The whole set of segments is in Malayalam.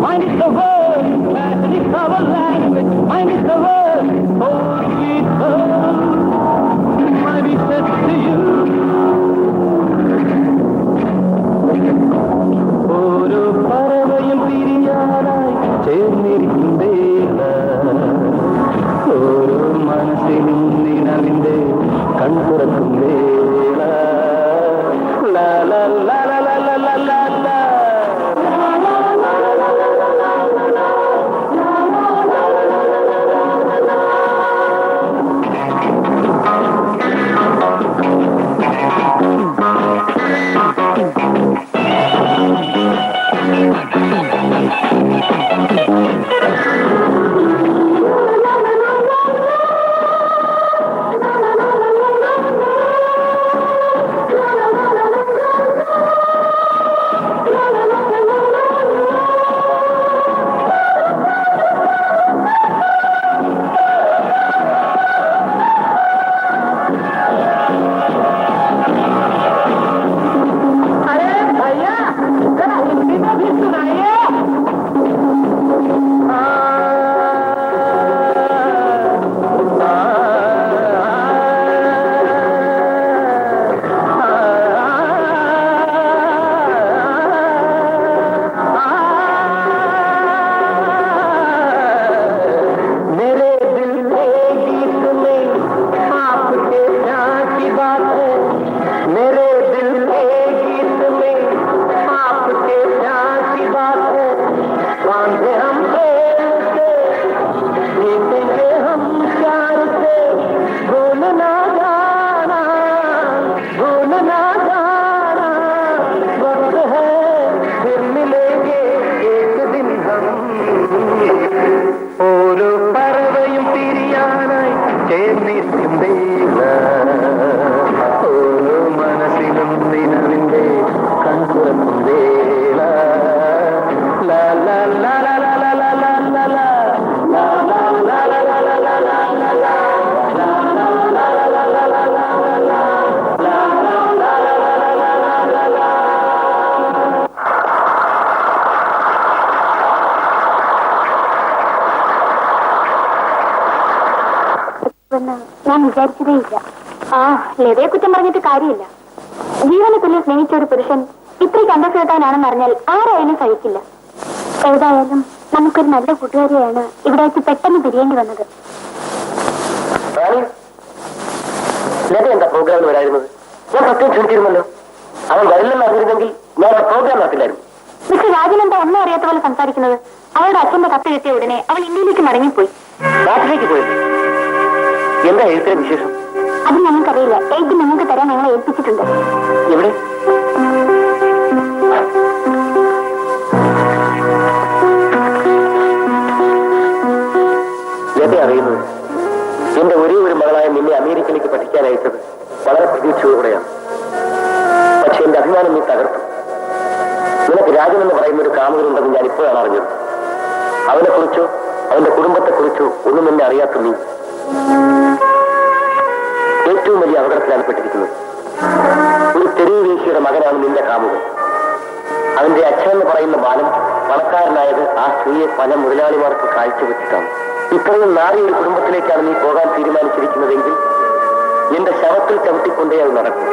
Mine is the word, passion is our language. Mine is the word, oh sweet love. My wishes to you. ഓരോ പറവയും പിരിയാനായി ചേർന്നിരിക്കും വേള, ഓരോ മനസ്സിലും നിലവിന്റെ കൺതുറക്കും വേള. ലാ ലാ ലാ ലാ ലാ ലാ ലാ ലാ. ഓരോ പറവയും പിരിയാനായി ചേർന്നിരിക്കും വേള, ഓരോ മനസ്സിലും നിലവിന്റെ കൺതുറക്കും വേള. ലാ ലാ ലാ ലാ ലാ ലാ ലാ ലാ ലാ ലാ. ലാ ലാ ലാ ലാ ലാ ലാ ലാ ലാ ലാ ലാ. ലാ ലാ ലാ ലാ ലാ ലാ ലാ ലാ ലാ. ലാ ലാ ലാ ലാ ലാ ലാ ലാ ലാ. ഞാൻ വിചാരിച്ചതേ ഇല്ല. ആ ലതയെ കുറ്റം പറഞ്ഞിട്ട് കാര്യമില്ല. ജീവനെ തുല്യം സ്നേഹിച്ച ഒരു പുരുഷൻ ഇത്രയ്ക്ക് അന്തസ്സുകെട്ടാനാണെന്ന് അറിഞ്ഞാൽ ആരായാലും സഹിക്കില്ല. ഏതായാലും നമുക്കൊരു നല്ല കൂട്ടുകാരിയാണ് ഇവിടെ വെച്ച് പെട്ടെന്ന് പിരിയേണ്ടി വന്നത്. ലത എന്താ പ്രോഗ്രാമിന് വരായിരുന്നത്? ഞാൻ സത്യം ക്ഷണിച്ചിരുന്നല്ലോ. അവൻ വരില്ലെന്ന് അറിഞ്ഞിരുന്നെങ്കിൽ ഞാൻ ആ പ്രോഗ്രാം നടത്തില്ലായിരുന്നു. മിസ്റ്റർ രാജൻ എന്താ ഒന്നും അറിയാത്ത പോലെ സംസാരിക്കുന്നത്? അവളുടെ അച്ഛന്റെ കത്ത് കിട്ടിയ ഉടനെ അവൾ ഇന്ത്യയിലേക്ക് മടങ്ങിപ്പോയി. നാട്ടിലേക്ക് പോയത്? എന്താ എഴുത്തിന് വിശേഷം? അത് ഞങ്ങൾക്കറിയില്ല. എഴുതി നിങ്ങൾക്ക് തരാൻ ഞങ്ങളെ ഏൽപ്പിച്ചിട്ടുണ്ട്. എവിടെ? ലത അറിയുന്നത് എന്റെ ഒരേ ഒരു മകളായ നിന്നെ അമേരിക്കയിലേക്ക് പഠിക്കാൻ അയച്ചത് വളരെ പ്രതീക്ഷയോടെയാണ്. പക്ഷെ എന്റെ അഭിമാനം നീ തകർത്തു. നിനക്ക് രാജൻ എന്ന് പറയുന്ന ഒരു കാമുകനുണ്ടെന്ന് ഞാൻ ഇപ്പോഴാണ് അറിഞ്ഞത്. അവനെക്കുറിച്ചോ അവന്റെ കുടുംബത്തെക്കുറിച്ചോ ഒന്നും എന്നെ അറിയാത്ത നീ ഏറ്റവും വലിയ അപകടത്തിലാണ് പെട്ടിരിക്കുന്നത്. ഒരു തെരുവ് വേശിയുടെ മകനാണ് നിന്റെ കാമുകൻ. അവന്റെ അച്ഛൻ എന്ന് പറയുന്ന ബാലൻ പണക്കാരനായത് ആ സ്ത്രീയെ പല മുതലാളിമാർക്ക് കാഴ്ചവെച്ചിട്ടാണ്. ഇത്രയും നാറിയ ഒരു കുടുംബത്തിലേക്കാണ് നീ പോകാൻ തീരുമാനിച്ചിരിക്കുന്നതെങ്കിൽ എന്റെ ശവത്തിൽ ചവിട്ടിക്കൊണ്ടേ അത് നടക്കും.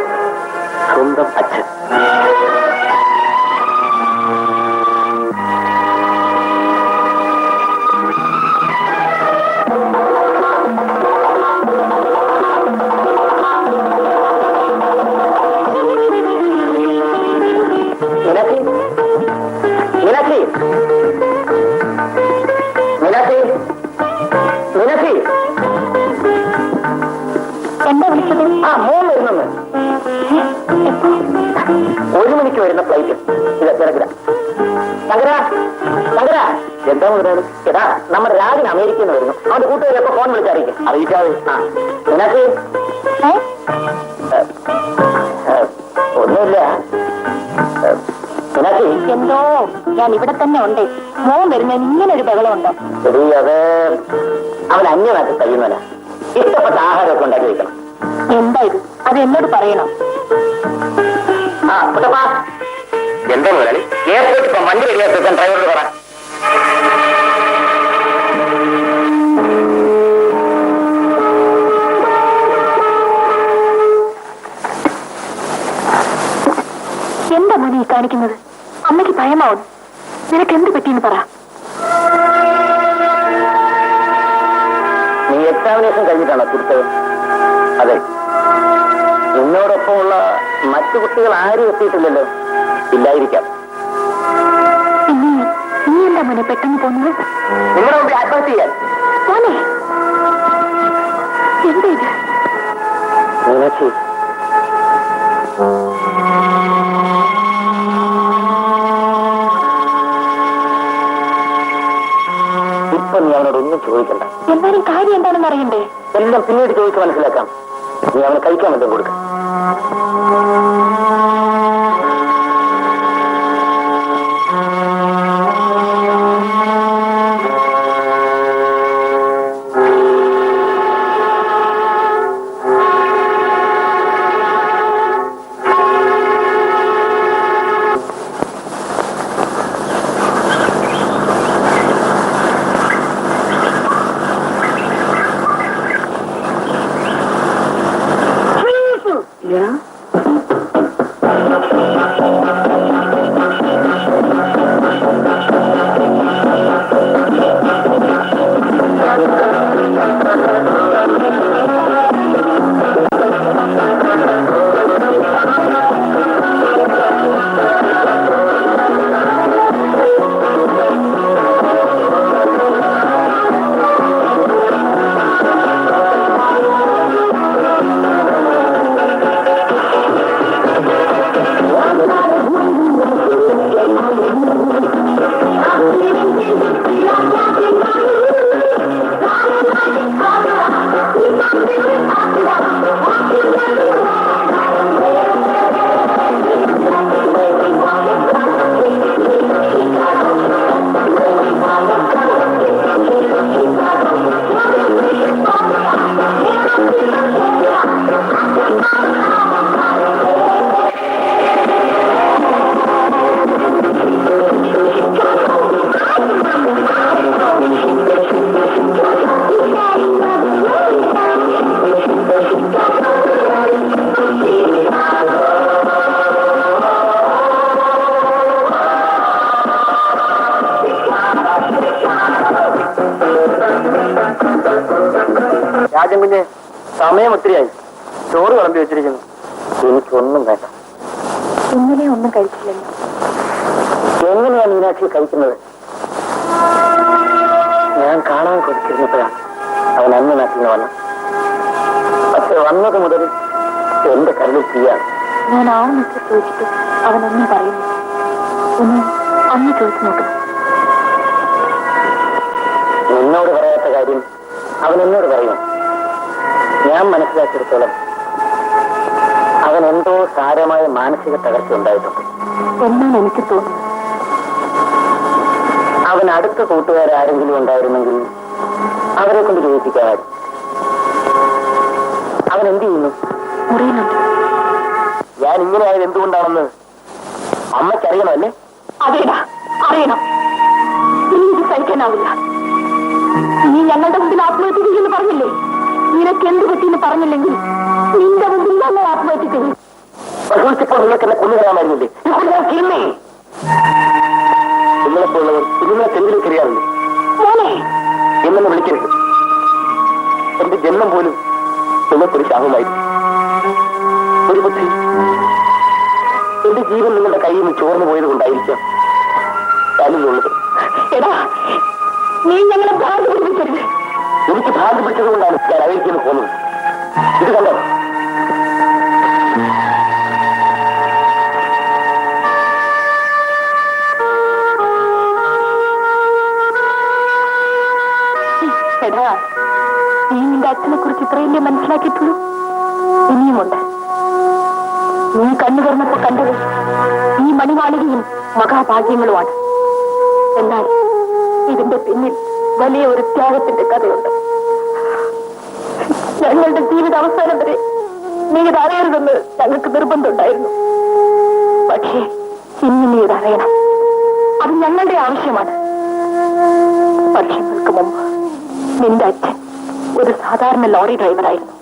സ്വന്തം അച്ഛൻ. എന്താ വിളിച്ചത്? ആ മോൻ വരുന്നെന്ന്. 1 മണിക്ക് വരുന്ന ഫ്ലൈറ്റ്. എന്താ മുതലാണ്? എടാ നമ്മുടെ രാജൻ അമേരിക്കയിൽ നിന്ന് വരുന്നു. അവന്റെ കൂട്ടുകാരൊക്കെ ഫോൺ വിളിച്ചറിയിക്കും. അറിയിക്കാതെ. ആ നിനക്ക് ഒന്നുമില്ല. എന്തോ ഞാൻ ഇവിടെ തന്നെ ഉണ്ട്. മോൻ വരുന്നതിന് ഇങ്ങനെ ഒരു ബഹളമുണ്ടോ? ശരി, അത് അവൻ അന്യനാട്ടിൽ കഴിയുന്നവനാ. ഇഷ്ടപ്പെട്ട ആഹാരമൊക്കെ ഉണ്ടാക്കി വെക്കണം. എന്താ ഇത്? അത് എന്നോട് പറയണം. ആ കുട്ടപ്പാ, എന്താ മുതലാളി? എയർപോർട്ട് ഇപ്പം വണ്ടി റെഡിയാക്കി വെക്കാൻ ഡ്രൈവറോട് പറ. അമ്മയ്ക്ക് ഭയമാവും. നിനക്ക് എന്ത് പറ്റിയെന്ന് പറ. നീ എക്സാമിനേഷൻ കഴിഞ്ഞിട്ടാണോ തിരിച്ചത്? അതെ. നിന്നോടൊപ്പമുള്ള മറ്റു കുട്ടികൾ ആരും എത്തിയിട്ടില്ലല്ലോ. ഇല്ലായിരിക്കാം. നീ എന്താ മോനെ പെട്ടെന്ന് പോകുന്നത്? നിങ്ങളുടെ മുമ്പിൽ ആത്മഹത്യ ചെയ്യാൻ? മോനെ എന്താ ഇത്? മീനാക്ഷി, ഇപ്പൊ നീ അവനോടൊന്നും ചോദിക്കണ്ട. എന്നാലും കാര്യം എന്താണെന്ന് അറിയണ്ടേ? എല്ലാം പിന്നീട് ചോദിച്ച് മനസ്സിലാക്കാം. നീ അവന് കഴിക്കാൻ വല്ലതും കൊടുക്ക. രാജൻ കുഞ്ഞ്, സമയം ഒത്തിരിയായി. ചോറ് വിളമ്പി വെച്ചിരിക്കുന്നു. എനിക്കൊന്നും വേണ്ട. ഇന്നലെ ഒന്നും കഴിച്ചില്ലല്ലോ. എങ്ങനെയാ മീനാക്ഷി കഴിക്കുന്നത്? ഞാൻ കാണാൻ കൊടുത്തിരുന്നപ്പോഴാണ് അവൻ അന്ന് നാട്ടിൽ നിന്ന് വന്നത്. പക്ഷെ വന്നത് മുതൽ എന്റെ കണ്ണിൽ തീയാണ്. ഞാൻ ആവുന്നൊക്കെ ചോദിച്ചിട്ട് അവനൊന്നും പറയുന്നു. ഒന്ന് അന്ന് ചോദിച്ചു നോക്കണം. നിന്നോട് പറയാത്ത കാര്യം അവൻ എന്നോട് പറയും. ഞാൻ മനസ്സിലാക്കിയെടുത്തോളം അവൻ എന്തോ സാരമായ മാനസിക തകർച്ച ഉണ്ടായിട്ടുണ്ട് എന്നാണ് എനിക്ക് തോന്നുന്നത്. അവൻ അടുത്ത കൂട്ടുകാരാരെങ്കിലും ഉണ്ടായിരുന്നെങ്കിൽ അവരെ കൊണ്ട് ജയിപ്പിക്കാമായിരുന്നു. അവൻ എന്ത് ചെയ്യുന്നു? മുറിയുന്നുണ്ട്. ഞാൻ ഇങ്ങനെ ആയത് എന്തുകൊണ്ടാണെന്ന് അമ്മയ്ക്കറിയണമല്ലേ? അതേടാ, അറിയണം. ഇനി ഇത് സഹിക്കാനാവില്ല. നീ ഞങ്ങളുടെ മുമ്പിൽ ആത്മഹത്യ ചെയ്യുമെന്ന് പറഞ്ഞില്ലേ? നിനക്ക് എന്ത് പറ്റിയെന്ന് പറഞ്ഞില്ലെങ്കിൽ നിന്റെ മുമ്പിൽ ഞങ്ങൾ ആത്മഹത്യ ചെയ്യും. പ്രസവിച്ചപ്പോൾ നിങ്ങൾക്ക് എന്നെ കൊണ്ടുവരാമായിരുന്നില്ലേ? നിങ്ങളെപ്പോലുള്ളവർ കുഞ്ഞുങ്ങളെ തെങ്ങിലേക്ക് എറിയാറില്ലേ? മോനെ എന്നെ വിളിക്കരുത്. എന്റെ ജന്മം പോലും നിങ്ങൾക്കൊരു ശാപമായിരുന്നു. ഒരു പക്ഷേ എന്റെ ജീവൻ നിങ്ങളുടെ കയ്യിൽ നിന്ന് ചോർന്നു പോയത് കൊണ്ടായിരിക്കാം ഞാനിന്നുള്ളത്. എടാ, നീ ഞങ്ങളെ ഭ്രാന്ത് പിടിപ്പിക്കരുത്. എനിക്ക് ഭ്രാന്ത് പിടിച്ചത് കൊണ്ടാണ് ഞാൻ അമേരിക്കയിൽ നിന്ന് പോകുന്നത്. ഇത് കണ്ടോ? എടാ, നീ നിന്റെ അച്ഛനെ കുറിച്ച് ഇത്രയല്ലേ മനസ്സിലാക്കിയിട്ടുള്ളൂ? ഇനിയുമുണ്ട്. നീ കണ്ണു തുറന്നപ്പോ കണ്ടത് ഈ മണിമാളികയും മഹാഭാഗ്യങ്ങളുമാണ്. എന്നാൽ ഇതിന്റെ പിന്നിൽ വലിയ ഒരു ത്യാഗത്തിന്റെ കഥയുണ്ട്. ഞങ്ങളുടെ ജീവിത അവസാനം വരെ നീ ഇത് അറിയരുതെന്ന് ഞങ്ങൾക്ക് നിർബന്ധമുണ്ടായിരുന്നു. പക്ഷേ ഇന്ന് നീ ഇത് അറിയണം. അത് ഞങ്ങളുടെ ആവശ്യമാണ്. വർഷങ്ങൾക്ക് മുമ്പ് നിന്റെ അച്ഛൻ ഒരു സാധാരണ ലോറി ഡ്രൈവറായിരുന്നു.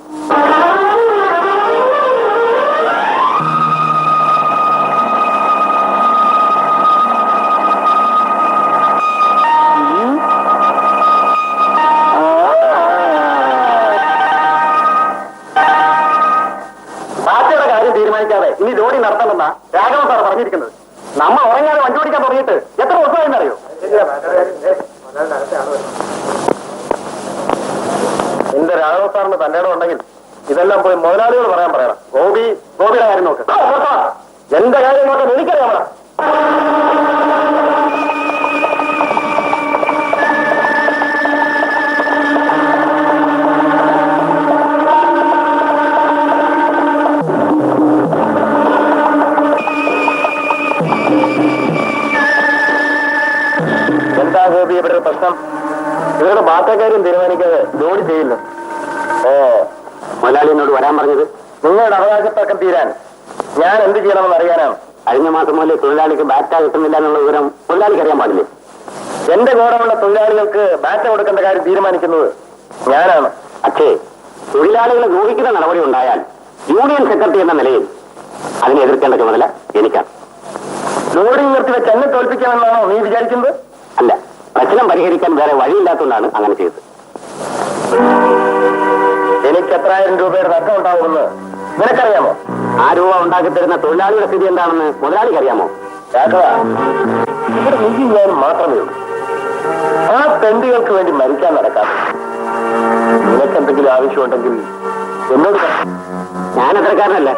നടത്തണമെന്നാ രാഘവൻ സാർ പറഞ്ഞിരിക്കുന്നത്. നമ്മൾ ഉറങ്ങാതെ വണ്ടി ഓടിക്കാൻ തുടങ്ങിയിട്ട് എത്ര ദിവസമായെന്നറിയോ? എന്റെ രാഘവ സാറിന് തന്റെ ഇടം ഉണ്ടെങ്കിൽ ഇതെല്ലാം പോയി മുതലാളികൾ പറയാൻ പറയണം. ഗോപിയുടെ കാര്യം നോക്ക്. എന്റെ കാര്യം നോക്കാൻ എനിക്കറിയാമോ? എന്താ ഗോപി ഇവിടെ ഒരു പ്രശ്നം? ഇവരുടെ ബാധക്കാര്യം തീരുമാനിക്കാതെ ജോലി ചെയ്യില്ല. ഓ, മുതലാളി എന്നോട് വരാൻ പറഞ്ഞത് നിങ്ങളുടെ അവകാശത്തക്കം തീരാൻ ഞാൻ എന്ത് ചെയ്യണമെന്ന് അറിയാനാണ്. കഴിഞ്ഞ മാസം മുതലേ തൊഴിലാളിക്ക് ബാറ്റ കിട്ടുന്നില്ല എന്നുള്ള വിവരം തൊഴിലാളിക്ക് അറിയാൻ പാടില്ലേ? എന്റെ കൂടെയുള്ള തൊഴിലാളികൾക്ക് ബാറ്റ കൊടുക്കേണ്ട കാര്യം തീരുമാനിക്കുന്നത് ഞാനാണ്. പക്ഷേ തൊഴിലാളികളെ ദ്രോഹിക്കുന്ന നടപടി ഉണ്ടായാൽ യൂണിയൻ സെക്രട്ടറി എന്ന നിലയിൽ അതിനെ എതിർക്കേണ്ട ചുമതല എനിക്കാണ്. ലോഡിംഗ് നിർത്തി വെച്ച് എന്നെ തോൽപ്പിക്കാമെന്നാണോ നീ വിചാരിക്കുന്നത്? അല്ല, പ്രശ്നം പരിഹരിക്കാൻ വേറെ വഴിയില്ലാത്തതുകൊണ്ടാണ് അങ്ങനെ ചെയ്തത്. എനിക്ക് എത്രായിരം രൂപയുടെ നഷ്ടം ഉണ്ടാവുമെന്ന് നിനക്കറിയാമോ? ആ രൂപ ഉണ്ടാക്കി തരുന്ന തൊഴിലാളിയുടെ സ്ഥിതി എന്താണെന്ന് മുതലാളിക്ക് അറിയാമോ? രാഘവ, ഇവിടെ നീ ഞാൻ മാത്രമേ ഉള്ളൂ. ആ തെണ്ടികൾക്ക് വേണ്ടി മരിക്കാൻ നടക്കാതെ നിനക്ക് എന്തെങ്കിലും ആവശ്യമുണ്ടെങ്കിൽ എന്നോട് ഞാൻ എത്രക്കാരനല്ല.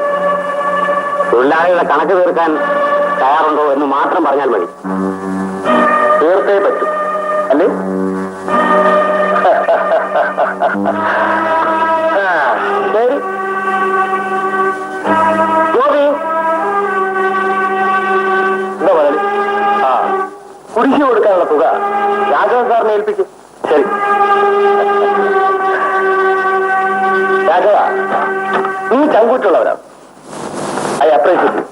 തൊഴിലാളികളുടെ കണക്ക് തീർക്കാൻ തയ്യാറുണ്ടോ എന്ന് മാത്രം പറഞ്ഞാൽ മതി. തീർത്തേ പറ്റൂ അല്ലേ? ശരി ഗോപി, എന്താ പറയല്? ആ, കുടിശ്ശിക കൊടുക്കാനുള്ള തുക രാഘവൻ സാറിനെ ഏൽപ്പിക്കും. ശരി രാഘവ, നീ ചങ്കൂറ്റുള്ളവരാണ്. I appreciate.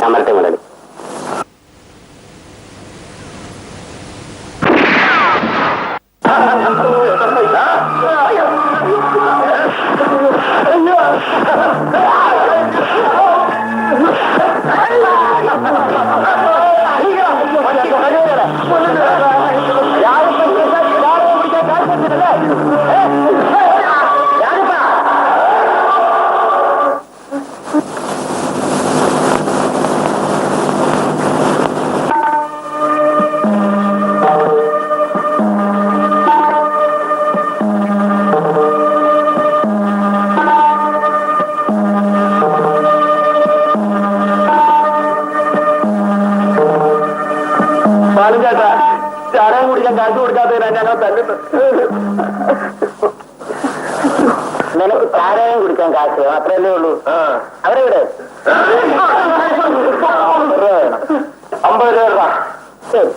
ഞാൻ വരട്ടെ മുതലാളി. ചേട്ടാ, ചാരാൻ കുടിക്കാൻ കാശ് കൊടുക്കാത്തതിനാ ഞങ്ങൾ തല്ലുന്നത്. നിനക്ക് ചാരായം കുടിക്കാൻ കാശ് മാത്രമല്ലേ ഉള്ളൂ. അവരെവിടെ? 50 രൂപ. ശരി.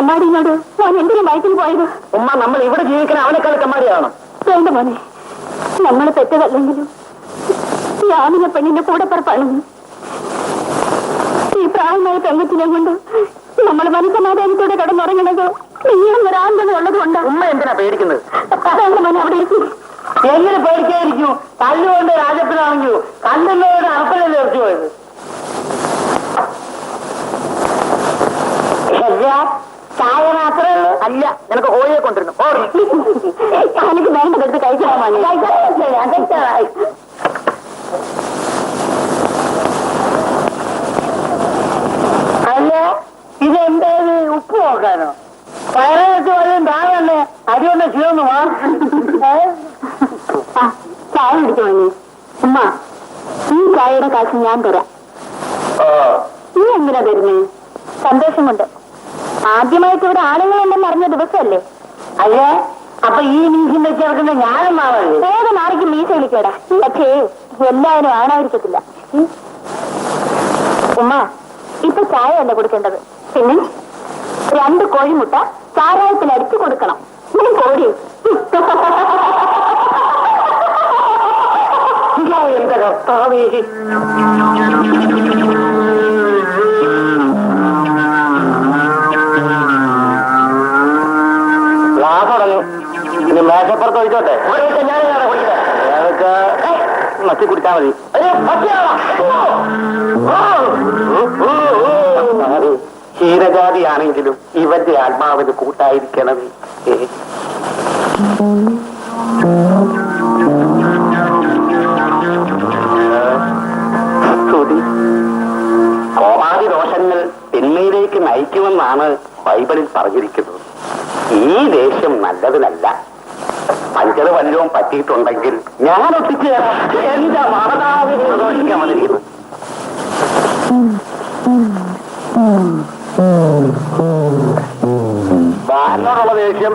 തെമ്മാടിനോട് മോൻ എന്തിനും വയറ്റിൽ പോയത്? ഉമ്മ, നമ്മൾ ഇവിടെ ജീവിക്കുന്ന അവനേക്കാൾ തെമ്മാടിയാണ്. വേണ്ട മോനെ, നമ്മൾ തെറ്റതല്ലെങ്കിലും യാമിനെ പെണ്ണിന്റെ കൂടെപ്പറപ്പാണെന്ന് ഈ പ്രായമായ പെങ്കച്ചിനെ കൊണ്ട് നമ്മൾ മനസ്സമാധാനത്തോടെ കടന്നുറങ്ങണത് നീയൊരാന്തത ഉള്ളത് കൊണ്ട്. ഉമ്മ എന്തിനാ പേടിക്കുന്നത്? വേണ്ട മോനെ, അവിടെ ഇരിക്കും. എങ്ങനെ പേടിക്കാതിരിക്കൂ? കല്ലുകൊണ്ട് രാജപ്പിനാണെങ്കിലോ കല്ലുള്ളവരുടെ അർപ്പനല്ലേ ഇറച്ചു പോയത്? ചായ മാത്രമേ ഉള്ളൂ? അല്ല, നിനക്ക് കോഴിയെ കൊണ്ടിരുന്നു. എനിക്ക് വേണ്ടതെടുത്ത് കഴിക്കാമാണ്. അല്ല, ഇതെന്തായത്? ഉപ്പ് നോക്കാനോ? പയറത്ത് വല്ലതും താഴെ അടികൊണ്ട് ചീർന്നു ചായ കുടിച്ചു മോനെ. ഉമ്മ, ഈ ചായയുടെ കാശ് ഞാൻ തരാം. നീ എന്തിനാ തരുന്നേ? സന്തോഷം കൊണ്ട്. ആദ്യമായിട്ട് ഇവിടെ ആളുകളുണ്ടെന്ന് അറിഞ്ഞ ദിവസമല്ലേ? അല്ലേ? അപ്പൊ ഈ മീശം വെച്ച് ഇറക്കുന്ന ഞാനും മാറല്ലേ? ഏത് നാളേക്ക് മീശ വിളിക്കടാ. പക്ഷേ എല്ലാവരും ആണായിരിക്കത്തില്ല. ഉമ്മ, ഇപ്പൊ ചായ അല്ല കൊടുക്കേണ്ടത്. പിന്നെ 2 കോഴിമുട്ട ചാരായത്തിൽ അടിച്ചു കൊടുക്കണം. കോഴി എന്റെ കർത്താവേ. ഇനി മേശപ്പുറത്ത് ഒഴിച്ചോട്ടെ. ഞാനൊക്കെ മത്തി കുടിച്ചാൽ മതി. ക്ഷീരജാതിയാണെങ്കിലും ഇവന്റെ ആത്മാവിന് കൂട്ടായിരിക്കണമേ. കോപാദി ദോഷങ്ങൾ തിന്മയിലേക്ക് നയിക്കുമെന്നാണ് ബൈബിളിൽ പറഞ്ഞിരിക്കുന്നത്. ഈ ദേഷ്യം നല്ലതിനല്ല. പഞ്ചത് വല്ലവും പറ്റിയിട്ടുണ്ടെങ്കിൽ ഞാൻ ഒട്ടിച്ചു തരാം. എന്റെ മാതാവിനെ സന്തോഷിക്കാൻ വന്നിരിക്കുന്നു. ബാലനോടുള്ള ദേഷ്യം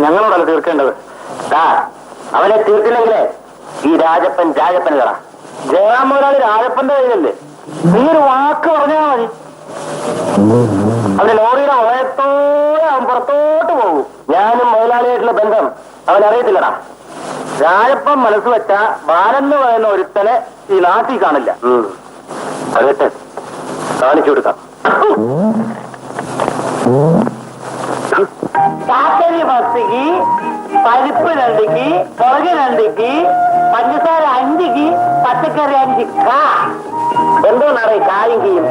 ഞങ്ങളോടല്ല തീർക്കേണ്ടത്. അവനെ തീർത്തില്ലെങ്കിലേ ഈ രാജപ്പനല്ലടാ. ജയറാം മുതലാളി രാജപ്പന്റെ കയ്യിലല്ലേ? നീ ഒരു വാക്ക് പറഞ്ഞാൽ മതി, അവന്റെ ലോറിയുടെ വയത്തോടെ അവൻ പുറത്തോട്ട് പോകും. ഞാനും മുതലാളിയായിട്ടുള്ള ബന്ധം അവൻ അറിയത്തില്ലടാ. രാജപ്പൻ മനസ്സ് വെച്ച ബാലെന്ന് പറയുന്ന ഒരുത്തനെ ഈ നാട്ടിൽ കാണില്ല. അകട്ടെ, കാണിച്ചു കൊടുക്കാം. കാക്കരി പത്തിക്ക്, പരിപ്പ് 2ക്ക്, മുളക് 2ക്ക്, പഞ്ചസാര 5ക്ക്, പച്ചക്കറി 5 കാ. എന്തോന്നാണ് ഈ കായും കീയും?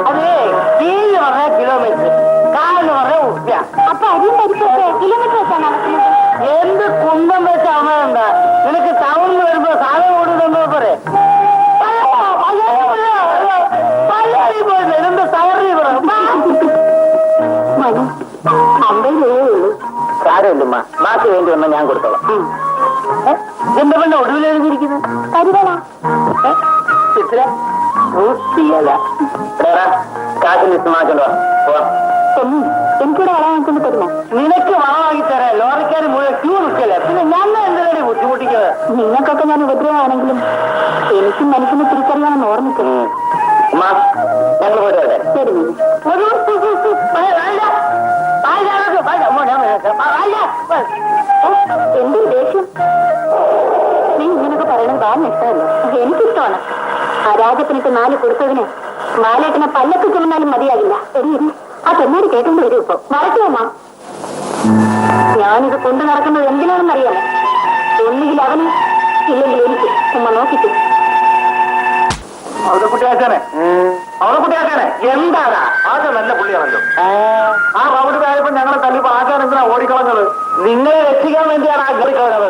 അതെ, കീന്ന് പറഞ്ഞ കിലോമീറ്റർ, കാന്ന് പറഞ്ഞ ഉപ്പ. അപ്പൊ അരിയും പരിപ്പൊക്കെ കിലോമീറ്റർ വെച്ചാണ് നടക്കുന്നത്. എന്ത് കുന്തം വെച്ച അമ്മയുണ്ട? നിനക്ക് ടൗണിൽ വരുമ്പോ സാധനം കൊടുക്കുന്നോ പോരെ? എന്ത് സയറി സാരമില്ലമ്മ, ബാക്കി വേണ്ടി വന്നാൽ ഞാൻ കൊടുത്തോളാം. എന്റെ പെണ്ണ ഒടുവിൽ എഴുതിയിരിക്കുന്നത് കരുതല ചിത്ര ഊട്ടിയല്ല. കാശ് ലിസ്റ്റ് മാറ്റണ്ടോ? എനിക്കൂടെ വളാൻ കൊണ്ട് തരുമോ? നിനക്ക് വളമാക്കി തരാം. ലോറിക്കാർ മുഴുവൻ ക്യൂ നിൽക്കല്ലേ, പിന്നെ ഞാൻ എന്തിനാണ് ബുദ്ധിമുട്ടിക്കുന്നത്? നിങ്ങൾക്കൊക്കെ ഞാൻ ഉപദ്രവമാണെങ്കിലും എനിക്കും മനുഷ്യനെ തിരിച്ചറിയാമെന്ന് ഓർമ്മിക്കുന്നു. ഞങ്ങൾ പോയിട്ട് വരട്ടെ. ശരി എന്തൊരു ദേഷ്യം. നീ ഇങ്ങനൊക്കെ പറയണത് ബാലിന് ഇഷ്ടമല്ല. എനിക്കിഷ്ടമാണ്. ആ രാജപ്പനിട്ട് 4 കൊടുത്തതിന് ബാലേട്ടനെ പല്ലൊക്കെ ചുമന്നാലും മതിയാകില്ല. എടി, ആ തെന്നാടി കേട്ടോണ്ട് വരും. ഇപ്പൊ മറക്കുമമ്മ, ഞാനിത് കൊണ്ടു നടക്കുന്നത് എന്തിനാണെന്നറിയാമോ? ഒന്നുകിൽ അവന്, ഇല്ലെങ്കിൽ എനിക്ക്. ഉമ്മ നോക്കിക്കും. അവിടെ കുട്ടിയാക്കാനെ എന്താണ്? ആദ്യം നല്ല പുള്ളിയാണല്ലോ. ആ റൗണ്ട് താഴെപ്പോ ഞങ്ങളെ തല്ലിപ്പോ ആശാൻ എന്തിനാ ഓടിക്കളഞ്ഞത്? നിങ്ങളെ രക്ഷിക്കാൻ വേണ്ടിയാണ് ആ കയറിക്കളഞ്ഞത്.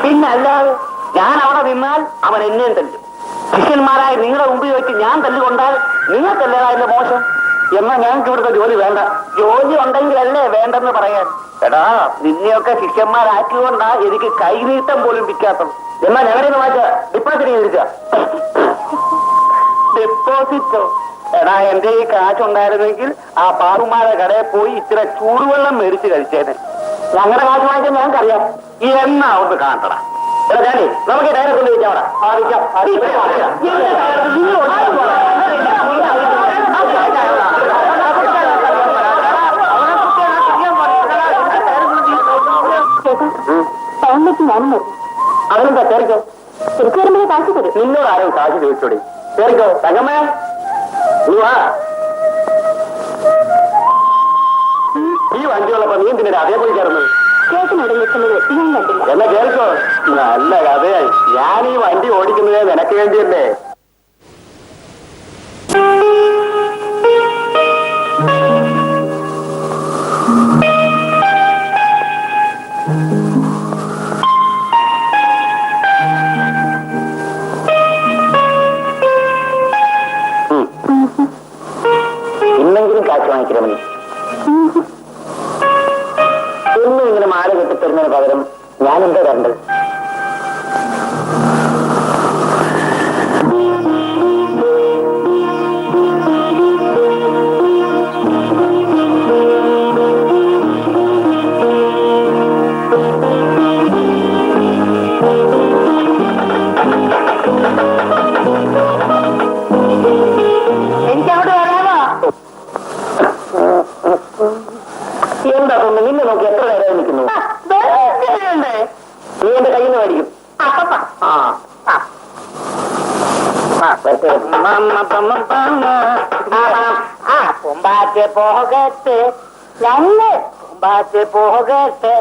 പിന്നല്ലാതെ ഞാൻ അവിടെ നിന്നാൽ അവൻ എന്നെയും തല്ലും. ശിഷ്യന്മാരായ നിങ്ങളുടെ മുമ്പിൽ വെച്ച് ഞാൻ തല്ലുകൊണ്ടാൽ നിങ്ങൾക്കല്ലേതാ എന്റെ മോശം? എന്നാൽ ഞങ്ങൾക്ക് ഇവിടുത്തെ ജോലി വേണ്ട. ജോലി ഉണ്ടെങ്കിലല്ലേ വേണ്ടെന്ന് പറയാൻ. എടാ, നിന്നെയൊക്കെ ശിഷ്യന്മാരാക്കിക്കൊണ്ടാ എനിക്ക് കൈനീട്ടം പോലും വിൽക്കാത്തത്. എന്നാ ഞങ്ങളുടെ മാറ്റ ഡിപ്പോസിറ്റ് ചെയ്തിരിക്ക. ഡെപ്പോസിറ്റോ? എടാ, എന്റെ ഈ കാശുണ്ടായിരുന്നെങ്കിൽ ആ പാറുമാരുടെ കടയിൽ പോയി ഇച്ചിരി ചൂടുവെള്ളം മേടിച്ച് കഴിച്ചേനെ. ഞങ്ങളുടെ കാശ് വാങ്ങിക്കാൻ ഞങ്ങൾക്കറിയാം. എന്നാ ഒന്ന് കാണട്ടടാ. എടാ ഞാനേ, നമുക്ക് ഡയറെ കൊണ്ട് വെച്ചാൽ ടൗണിലേക്ക് ഞാനും വരുന്നു. അവനെന്താ കയറിക്കോ. തിരിച്ചു വരുമ്പോഴേ കാശ് തരും. നിന്നോട് ആരും കാശ് ചോദിച്ചോടി. കയറിക്കോ തങ്കമ്മേ, നീ വാ. ഈ വണ്ടിയുള്ളപ്പോ നീ എന്തിനാ അതേപോലെ ചേർന്നത്? ചേട്ടനോട് നിൽക്കുന്നത് ഞാൻ കണ്ടില്ല. എന്നാ കേൾക്കോ. നല്ല കഥയായി. ഞാൻ ഈ വണ്ടി ഓടിക്കുന്നത് നിനക്ക് വേണ്ടിയല്ലേ. ഇന്നെങ്കിലും കാശ് വാങ്ങിക്കണം നീ. എന്നും ഇങ്ങനെ മാല കെട്ടിത്തരുന്നതിന് പകരം ഞാൻ എന്താ തരേണ്ടത്? എനിക്കവിടെ വരാമോ? എന്താ തൊന്ന് നിന്നെ നോക്കി എത്ര നേരം നിൽക്കുന്നു? നീ എന്റെ കയ്യിൽ നിന്ന് മേടിക്കും. പൂമ്പാറ്റെ പോകട്ടെ ഞങ്ങൾ പൂമ്പാറ്റെ പോകട്ടെ.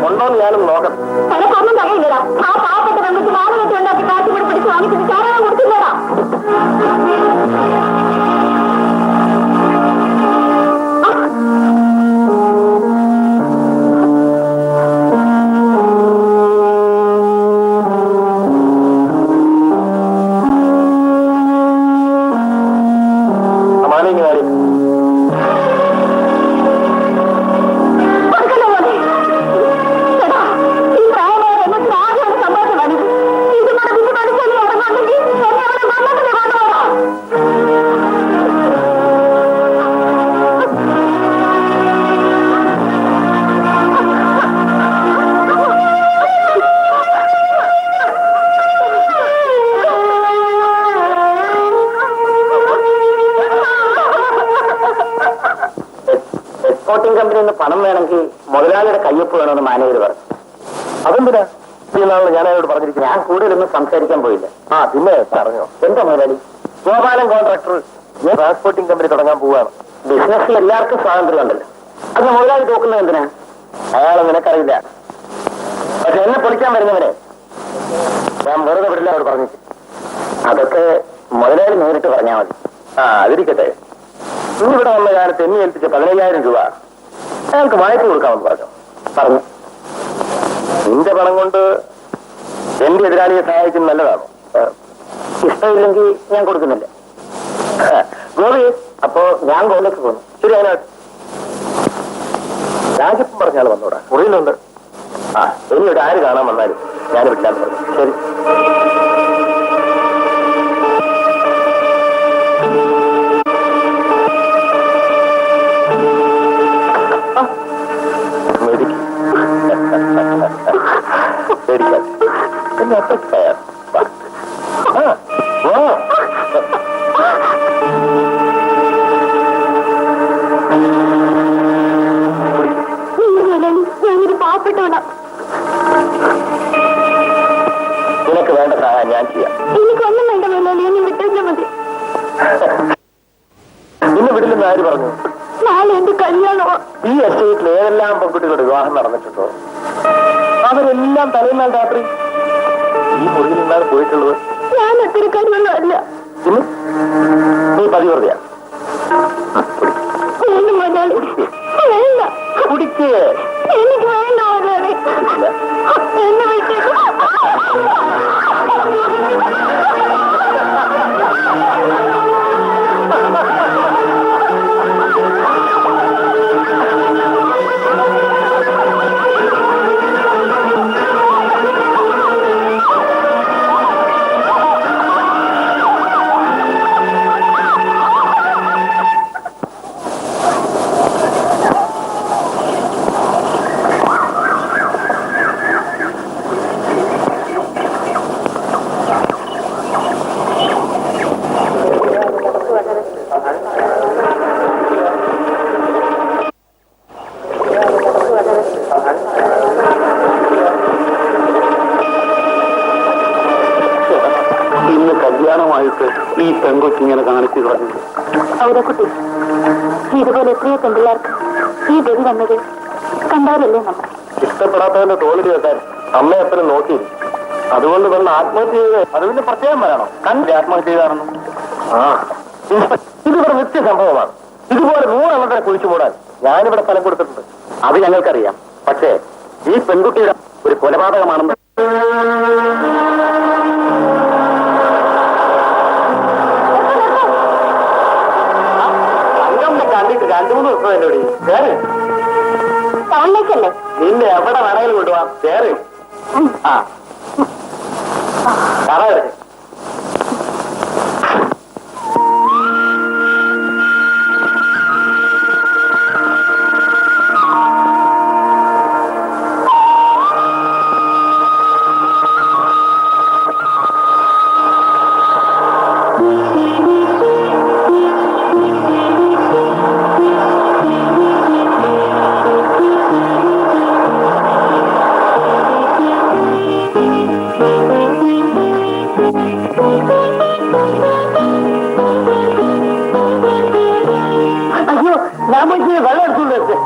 ഉണ്ടോന്ന് ഞാനും നോക്കാം. എനക്കൊന്നും കഴിയില്ലടാ. ആ പാവപ്പെട്ട പെൺകുട്ടി വാഹനത്തിൽ ഉണ്ടാക്കി കാശ് കൂടി പിടിച്ച് വാങ്ങിച്ചിട്ട് ചാരാൻ കൊടുത്തില്ലടാ. എക്സ്പോർട്ടിംഗ് കമ്പനിന്ന് പണം വേണമെങ്കിൽ മുതലാളിയുടെ കയ്യൊപ്പ് വേണമെന്ന് മാനേജർ പറഞ്ഞു. അതെന്തിനാ ഈ നാളിൽ ഞാൻ അയാളോട് പറഞ്ഞിരിക്കും. ഞാൻ കൂടുതലൊന്നും സംസാരിക്കാൻ പോയില്ല. പിന്നെ പറഞ്ഞോ. എന്താ മുതലാളി? ഗോപാലൻ കോൺട്രാക്ടർ ട്രാൻസ്പോർട്ടിംഗ് കമ്പനി തുടങ്ങാൻ പോവുകയാണ്. ബിസിനസ്സിൽ എല്ലാവർക്കും സ്വാതന്ത്ര്യം ഉണ്ടല്ലോ. അത് മുതലാളി തോക്കുന്നത് എന്തിനാ? അയാളെ നിനക്കറിയില്ല. പക്ഷെ എന്നെ പൊളിക്കാൻ വരുന്നവരെ ഞാൻ വെറുതെ വിടില്ല അവർ പറഞ്ഞു. അതൊക്കെ മുതലാളി നേരിട്ട് പറഞ്ഞാൽ മതി. അതിരിക്കട്ടെ. ഇന്നിവിടെ വന്ന കാലത്ത് എന്നെ ഏൽപ്പിച്ച 15,000 രൂപ അയാൾക്ക് വായ്പ കൊടുക്കാമെന്ന് പറഞ്ഞു. നിന്റെ പണം കൊണ്ട് എന്റെ എതിരാളിയെ സഹായിക്കുന്നത് നല്ലതാണോ? ഇഷ്ടമില്ലെങ്കിൽ ഞാൻ കൊടുക്കുന്നില്ല. ഗോപി, അപ്പോ ഞാൻ ഗോവിലേക്ക് പോകുന്നു. ശരി, അതിനകത്ത് രാജിപ്പം പറഞ്ഞാൽ വന്നോടാ. മുറിയിലുണ്ട്. ഇനി ഇവിടെ ആര് കാണാൻ വന്നാലും ഞാൻ വിട്ടാൻ പറഞ്ഞു. ശരി. എന്നെ അപ്പ ഞാനൊരു പാവപ്പെട്ടവനാ. നിനക്ക് വേണ്ട സഹായം ഞാൻ ചെയ്യാം. എനിക്കൊന്നും വേണ്ട മുതലാളി, എന്നെ വിട്ടാൽ മതി. ഇന്ന് വിടില്ലെന്ന് ആര് പറഞ്ഞു? നാളെ എന്റെ കല്യാണമോ? ഈ എസ്റ്റേറ്റിൽ ഏതെല്ലാം പെൺകുട്ടികളുടെ വിവാഹം നടന്നിട്ടുണ്ടോ അവരെല്ലാം തലേന്നാൾ രാത്രി ഈ മുറിയിൽ നിന്നാണ് പോയിട്ടുള്ളത്. ഞാൻ ഒത്തിരി കാര്യമൊന്നും അല്ല. നീ പതിവൃതിയാ. മുതലാളി വേണ്ട. കുടിക്ക്. എനിക്ക് വേണ്ട മുതലാളി. എന്നെ വിട്ടു. ഇന്ന് കല്യാണമായിട്ട് ഈ പെൺകൊച്ചിങ്ങനെ കാണിച്ചു കളഞ്ഞു. ഔരക്കുട്ടി, ഇതുപോലെ എത്രയോ പെൺപിള്ളേർക്ക് ഈ ഗതി വന്നത് കണ്ടവരല്ലേ നമ്മൾ. ഇഷ്ടപ്പെടാത്തവന്റെ തോളിൽ വെക്കാൻ അമ്മ എപ്പോഴും നോക്കിയിരുന്നു. അതുകൊണ്ട് വന്ന് ആത്മഹത്യ ചെയ്ത് അത് പിന്നെ പ്രത്യേകം പറയണം. കണ്ടില്ലേ ആത്മഹത്യ ചെയ്താണെന്ന്? ആ, ഇതിവിടെ നിത്യ സംഭവമാണ്. ഇതുപോലെ 100 എണ്ണത്തിനെ കുഴിച്ചു മൂടാൻ ഞാനിവിടെ സ്ഥലം കൊടുത്തിട്ടുണ്ട്. അത് ഞങ്ങൾക്കറിയാം. പക്ഷേ ഈ പെൺകുട്ടിയുടെ ഒരു കൊലപാതകമാണെന്ന് കണ്ടിട്ട് 2-3 ദിവസം എന്നോട് കേറി ടൗണിലേക്കല്ലേ? നിന്നെ എവിടെ വേണമെങ്കിലും കൊണ്ടുപോവാം. കേറി ആ കറ അയ്യോ, ഞാൻ പോയി വെള്ളം എടുത്തുകൊണ്ട് വെച്ച്.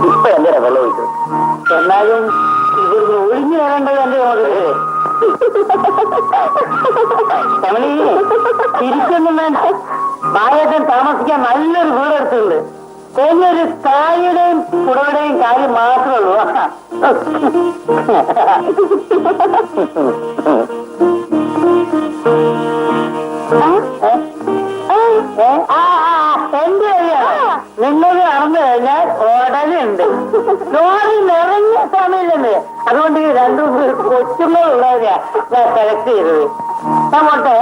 ഇപ്പൊ എങ്ങനെ വെള്ളം ഒഴിച്ചത്? എന്നാലും ഇവിടുന്ന് ഒഴിഞ്ഞു വരേണ്ടത് എന്റെ മകളെ. രമണി, തിരിച്ചൊന്നും വേണ്ട. മായേട്ടൻ താമസിക്കാൻ നല്ലൊരു വീട് എടുത്തിട്ടുണ്ട്. ഒരു കായുടെയും കുടയുടെയും കാര്യം മാത്രമേ ഉള്ളൂ. എന്റെ നിന്നത് നടന്നു കഴിഞ്ഞാൽ ഉടലുണ്ട്. ലോറി നിറഞ്ഞ സമയത്തുണ്ട്. അതുകൊണ്ട് 2 കൊച്ചുങ്ങളുള്ളവരെയാ ഞാൻ സെലക്ട് ചെയ്തത്. അങ്ങോട്ടെ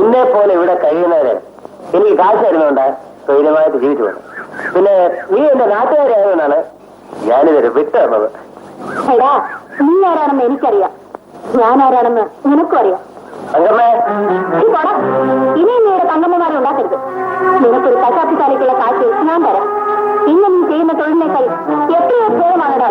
നിന്നെ പോലെ ഇവിടെ കഴിയുന്നവരെ എനിക്ക് കാശ് തരുന്നുണ്ട് സ്വൈര്യമായിട്ട് ജീവിച്ചു വേണം. പിന്നെ നീ എന്റെ നാട്ടുകാരായതുകൊണ്ടാണ് ഞാനിതൊരു വിട്ടു തന്നത്. എടാ, നീ ആരാണെന്ന് എനിക്കറിയാം, ഞാൻ ആരാണെന്ന് നിനക്കും അറിയാം. തങ്കമ്മേ, ഇനി നീയുടെ തങ്കമ്മമാരെ ഉണ്ടാക്കരുത്. നിനക്കൊരു കശാപ്പിശാലയ്ക്കുള്ള കാശ് ഞാൻ തരാം. ഇന്ന് നീ ചെയ്യുന്ന തൊഴിലിനേക്കാൾ എത്രയോ ഭേദമാണടാ.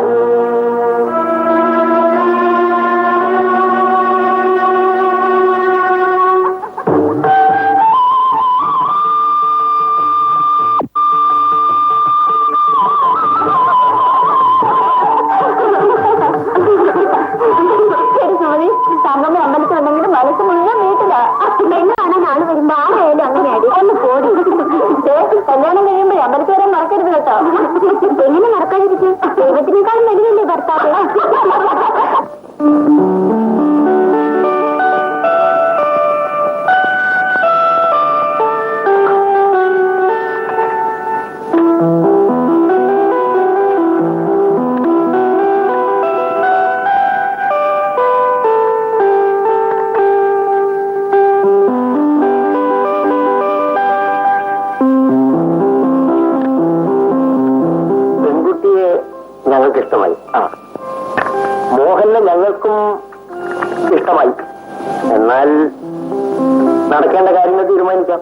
തങ്കമ്മ അമ്പലത്തിൽ ഉണ്ടെങ്കിലും മനസ്സ് മുഴുവൻ വീട്ടിലാ. പെണ്ണാണ് നാള് വരുമ്പോ ആരായാലും അങ്ങനെയാടി. ഒന്ന് പോടി. കല്യാണം കഴിയുമ്പോ അമ്പലത്തിൽ വരാൻ മറക്കരുത് കേട്ടോ. എങ്ങനെ മറക്കാതിരിക്കും? ദൈവത്തിനേക്കാളും വലുതല്ലേ ഭർത്താവ്. ഞങ്ങൾക്ക് ഇഷ്ടമായി. മോഹനെ ഞങ്ങൾക്കും ഇഷ്ടമായി. എന്നാൽ നടക്കേണ്ട കാര്യങ്ങൾ തീരുമാനിക്കാം.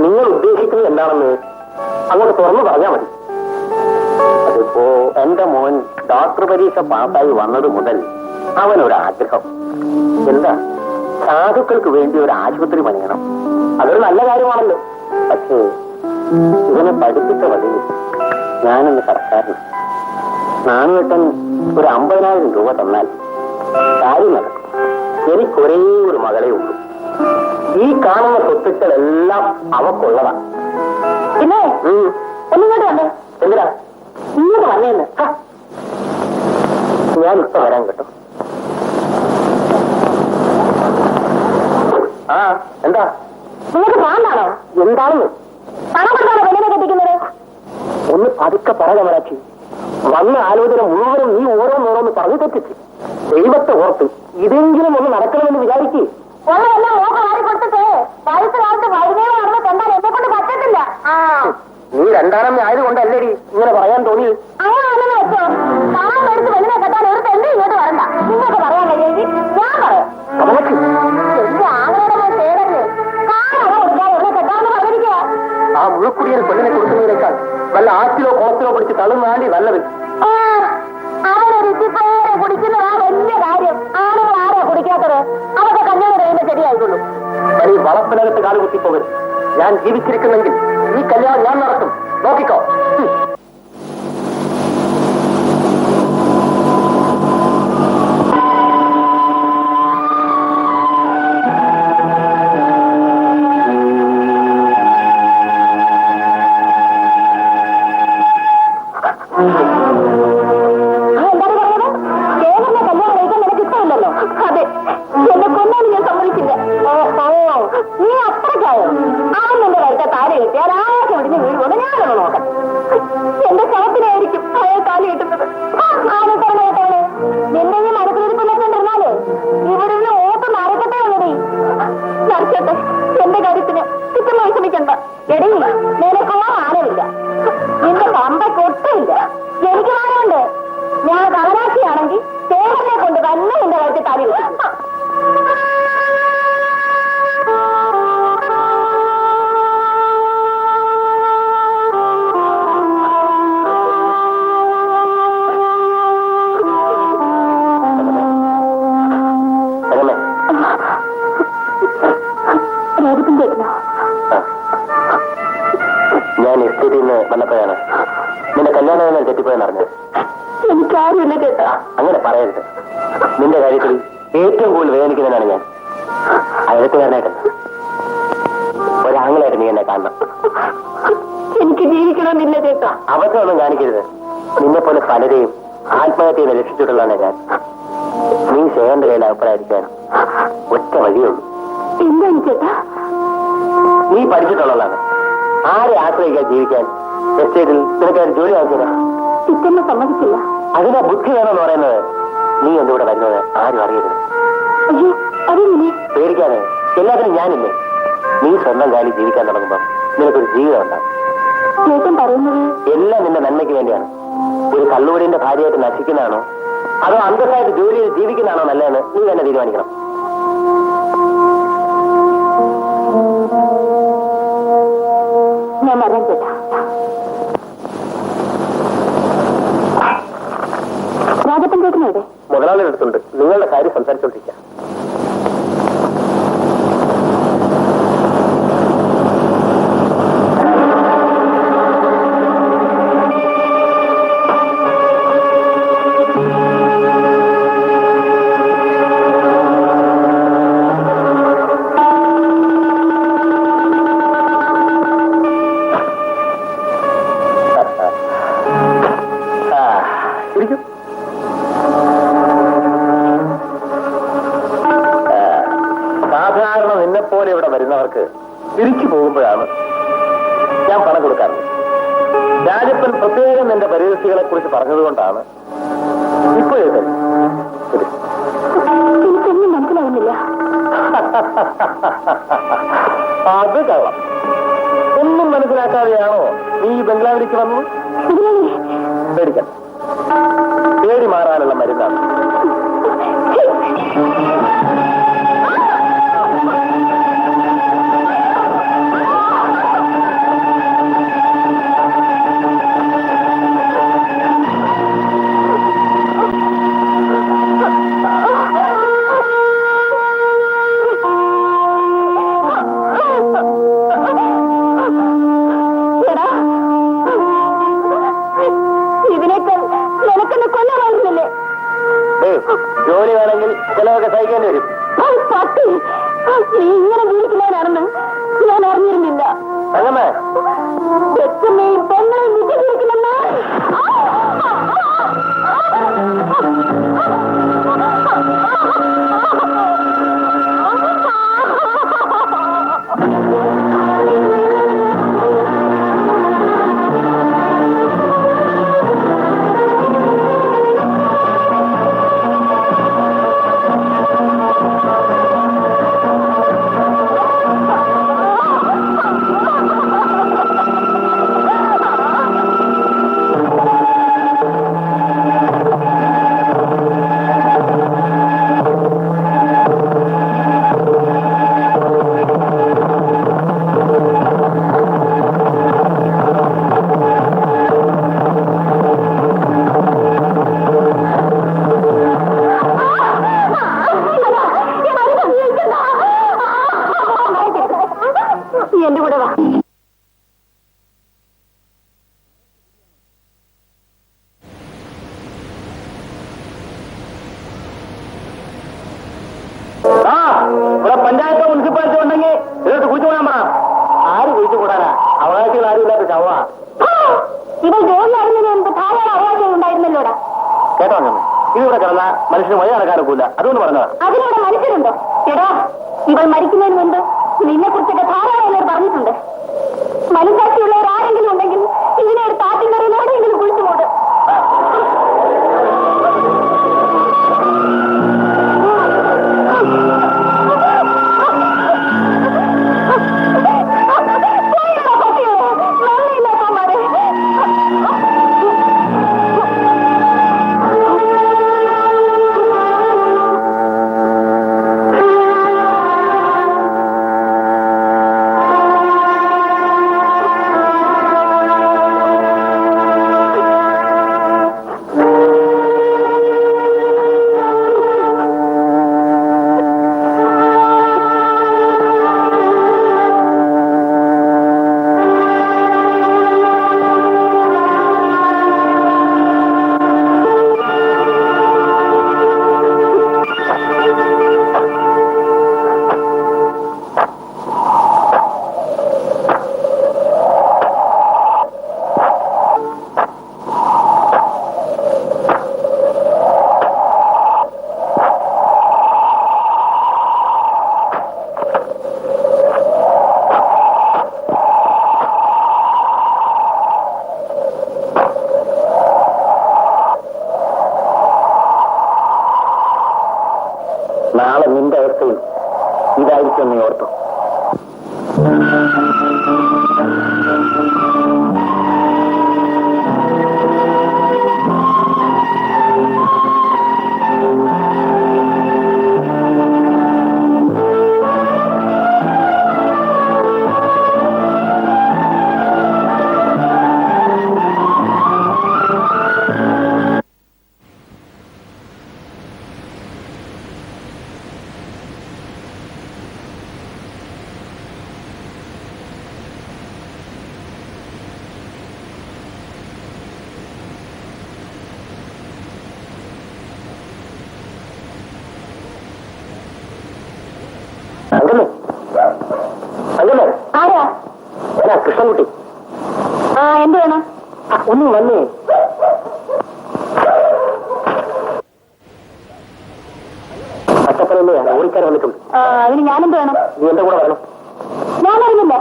നിങ്ങൾ ഉദ്ദേശിക്കുന്നത് എന്താണെന്ന് അങ്ങോട്ട് തുറന്നു പറഞ്ഞാൽ മതി. അതിപ്പോ എന്റെ മോൻ ഡോക്ടർ പരീക്ഷ പാസ്സായി വന്നത് മുതൽ അവനൊരാഗ്രഹം. എന്താ, സാധുക്കൾക്ക് വേണ്ടി ഒരു ആശുപത്രി പണിയണം. അതൊരു നല്ല കാര്യമാണല്ലോ. പക്ഷേ ഇവനെ പഠിപ്പിച്ച വഴി ഞാനൊന്ന് സർക്കാരിന് നാണുവെട്ടൻ ഒരു 50,000 രൂപ തന്നാൽ കാര്യം നടക്കും. എനിക്കൊരേ ഒരു മകളേ ഉള്ളൂ. ഈ കാണുന്ന സ്വത്തുക്കളെല്ലാം അവക്കുള്ളതാ. പിന്നെ ഒന്നിങ്ങോട്ട് വന്നേ. എന്തിനാ ഇങ്ങോട്ട് വന്നേന്ന്. ഞാൻ ഇപ്പൊ വരാൻ കേട്ടോ. എന്താ നിങ്ങൾക്ക് ഭ്രാന്താണോ? എന്താണെന്ന് പണം കൊടുത്താണോ പെണ്ണിനെ കെട്ടിക്കുന്നത്? ഒന്ന് പതുക്കെ പറയാ മരാച്ചി. വന്ന ആലോചന മുഴുവനും നീ ഓരോന്നോരോന്ന് പറഞ്ഞു തെറ്റിച്ച്. ദൈവത്തെ ഓർത്ത് ഇതെങ്കിലും ഒന്ന് നടക്കണമെന്ന് വിചാരിക്കേ. ഒന്നെല്ലാം മോഹം ആരി കൊടുത്തിട്ട് വയസ്സുകാലത്ത് വൈകുന്നേരം നടന്ന് കണ്ടാൽ എന്നെ കൊണ്ട് പറ്റത്തില്ല. നീ രണ്ടാമത് ആയതുകൊണ്ടല്ലേടി ഇങ്ങനെ പറയാൻ തോന്നി. അങ്ങനെയാണെന്ന് വെച്ചോ, പണം മേടിച്ച് പെണ്ണിനെ കെട്ടാൻ ഒരു തെണ്ടി ഇങ്ങോട്ട് വരണ്ട. നിങ്ങൾക്ക് പറയാൻ കഴിയെങ്കിൽ ഞാൻ പറയാം. എന്റെ ആങ്ങളുടെ പേരല്ലേ കാണാതെ കൊടുക്കാൻ എന്നെ കെട്ടാമെന്ന് പറഞ്ഞിരിക്കുക. ആ മുഴുക്കുടിയിൽ പെണ്ണിനെ കൊടുക്കുന്നതിനേക്കാൾ വല്ല ആറ്റിലോ കുളത്തിലോ പിടിച്ച് തള്ളുന്നാണ്ടി നല്ലത്. അവരൊരു ഇത്തിപ്പേരെ കുടിക്കുന്നതാ വലിയ കാര്യം. ആളുകൾ ആരാ കുടിക്കാത്തത്? അതൊക്കെ കല്യാണം കഴിയുമ്പോൾ ശരിയായിക്കൊള്ളൂ. പണി വളപ്പിനകത്ത് കാലുകുത്തിപ്പോകരുത്. ഞാൻ ജീവിച്ചിരിക്കുന്നെങ്കിൽ ഈ കല്യാണം ഞാൻ നടത്തും. നോക്കിക്കോ. അതെ, എന്നെ കൊന്നാലും ഞാൻ സമ്മതിക്കില്ല. നീ അത്രക്കായോ? അവൻ നിന്റെ കഴുത്ത താലി കെട്ടിയാൽ ആരും ഒടിഞ്ഞ് വീഴുകൊണ്ട് ഞാനൊന്ന് നോക്കാം. എന്റെ ശവത്തിനായിരിക്കും അയാൾ താലി കെട്ടുന്നത്. ആരെ പറഞ്ഞ കേട്ടാണ് നിന്റെ ഈ മനസ്സിലിരിപ്പില്ലാണ്ടിരുന്നാലേ ഇവിടെ നിന്ന് ഓട്ടം നടക്കട്ടെ ഉള്ളടി. ചർച്ചട്ടെ, എന്റെ കാര്യത്തിന് ചുറ്റും വിഷമിക്കണ്ട. എടി, നിനക്കോ മാനമില്ല, നിന്റെ പമ്പയ്ക്കൊട്ടുമില്ല. എനിക്ക് മാനമുണ്ട്. ഞാൻ കവനാശിയാണെങ്കിൽ ചേട്ടനെ കൊണ്ട് തന്നെ എന്റെ കഴുത്തിൽ താലി കെട്ടും. ഞാൻ എസ്റ്റേറ്റിൽ നിന്ന് വന്നപ്പോഴാണ് നിന്റെ കല്യാണം തെറ്റിപ്പോയെന്ന് അറിഞ്ഞത്. എനിക്കാരുമില്ല ചേട്ടാ. അങ്ങനെ പറയരുത്. നിന്റെ കാര്യത്തിൽ ഏറ്റവും കൂടുതൽ വേദനിക്കുന്നതിനാണ് ഞാൻ. അയലത്തുകാരനായിട്ടല്ല, ഒരാങ്ങളായിട്ട് നീ എന്നെ കാണണം. എനിക്ക് ജീവിക്കണമെന്നില്ല ചേട്ടാ. അവസരമൊന്നും കാണിക്കരുത്. നിന്നെ പോലെ പലരെയും ആത്മഹത്യയെ രക്ഷിച്ചിട്ടുള്ളതാണ് ഞാൻ. നീ ശേഖരന്റെ കയ്യിൽ അഭിപ്രായിരിക്കാൻ ഒറ്റ വഴിയുള്ളൂ. എന്താണ് ചേട്ടാ? നീ പഠിച്ചിട്ടുള്ളതാണ്. ആരെ ആശ്രയിക്കാൻ ജീവിക്കാൻ എസ്റ്റേറ്റിൽ നിനക്കൊരു ജോലി ആവശ്യമില്ല. ചിറ്റമ്മ സമ്മതിക്കില്ല. അതിനെ ബുദ്ധി വേണമെന്ന് പറയുന്നത് നീ എന്തുകൂടെ വരുന്നത് ആരും അറിയരുത്. അയ്യോ, അതെങ്ങനെ? പേടിക്കാതെ എല്ലാത്തിനും ഞാനില്ലേ? നീ സ്വന്തം കാലിൽ ജീവിക്കാൻ തുടങ്ങുമ്പോൾ നിനക്കൊരു ജീവിതം ഉണ്ടാവും. ചേട്ടൻ പറയുന്നത് എല്ലാം നിന്റെ നന്മയ്ക്ക് വേണ്ടിയാണ്. ഒരു കള്ളുവടിന്റെ ഭാര്യയായിട്ട് നശിക്കുന്നതാണോ അതോ അന്തസ്സായിട്ട് ജോലി ചെയ്ത് ജീവിക്കുന്നതാണോ നല്ലതെന്ന് നീ തന്നെ തീരുമാനിക്കണം. ഞാൻ അറിയാൻ ചേട്ടാ. രാജപ്പൻ ചേട്ടനെവിടെ? മുതലാളിയുടെ അടുത്തുണ്ട്. നിങ്ങളുടെ കാര്യം സംസാരിച്ചോണ്ടിരിക്കാം. സാധാരണ നിന്നെപ്പോലെ ഇവിടെ വരുന്നവർക്ക് തിരിച്ചു പോകുമ്പോഴാണ് ഞാൻ പണം കൊടുക്കാറുള്ളത്. രാജപ്പൻ പ്രത്യേകം നിന്റെ പരിസ്ഥിതികളെ കുറിച്ച് പറഞ്ഞതുകൊണ്ടാണ് ഇപ്പോൾ എനിക്കൊന്നും മനസ്സിലാവുന്നില്ല. അത് കള്ളം. ഒന്നും മനസ്സിലാക്കാതെയാണോ നീ ഈ ബംഗ്ലാവിലേക്ക് വന്നത്? പേടിക്കണം. പേടി മാറാനുള്ള മരുന്നാണ്. ജോലി വേണമെങ്കിൽ ചിലവൊക്കെ സഹിക്കേണ്ടി വരും. നീ ഇങ്ങനെ ജീവിക്കുന്നവനാണെന്ന് ഞാൻ അറിഞ്ഞിരുന്നില്ല. അങ്ങനെ പെണ്ണയും പെങ്ങളെയും വിജയിക്കണമെന്ന് എന്റെ കൂടെ വാ. ഇവിടെ പഞ്ചായത്തോ മുനിസിപ്പാലിറ്റി ഉണ്ടെങ്കിൽ ഇതിനകത്ത് കുഴിച്ചു കൂടാൻ പറ. ആര് കുഴിച്ചു കൂടാനാ? അവകാശികൾ ആരും ഇല്ലാത്ത ചവ. ഇവൾ ജോലി അറിഞ്ഞതിന് മുമ്പ് ധാരാളം അവകാശങ്ങൾ ഉണ്ടായിരുന്നല്ലോടാ. കേട്ടോ അങ്ങനെ ഇതിവിടെ കിടന്ന മനുഷ്യന് വഴി നടക്കാനൊക്കില്ല. അതുകൊണ്ട് പറഞ്ഞതാ. അതിലൂടെ മനുഷ്യരുണ്ടോ? എടാ, ഇവൾ മരിക്കുന്നതിന് മുമ്പ് നിന്നെ കുറിച്ചൊക്കെ ധാരാളം എന്നോട് പറഞ്ഞിട്ടുണ്ട്. മനസാക്ഷിയുള്ളവർ ആരെങ്കിലും ഉണ്ടെങ്കിൽ ഇതിനെ ഒരു താറ്റിൻകരയിൽ എവിടെയെങ്കിലും കുഴിച്ചു മൂട്. നീ ഓർത്തു. അങ്ങനെ ആരാ? ഏതാ കൃഷ്ണൻകുട്ടി? ആ, എന്ത് വേണം? ഒന്നും വന്നേ. അട്ടപ്പനല്ലേ ഓടിക്കാൻ വന്നിട്ടുണ്ട്. അതിന് ഞാനെന്ത് വേണം? നീ എന്റെ കൂടെ വരണം. ഞാൻ അറിഞ്ഞില്ല.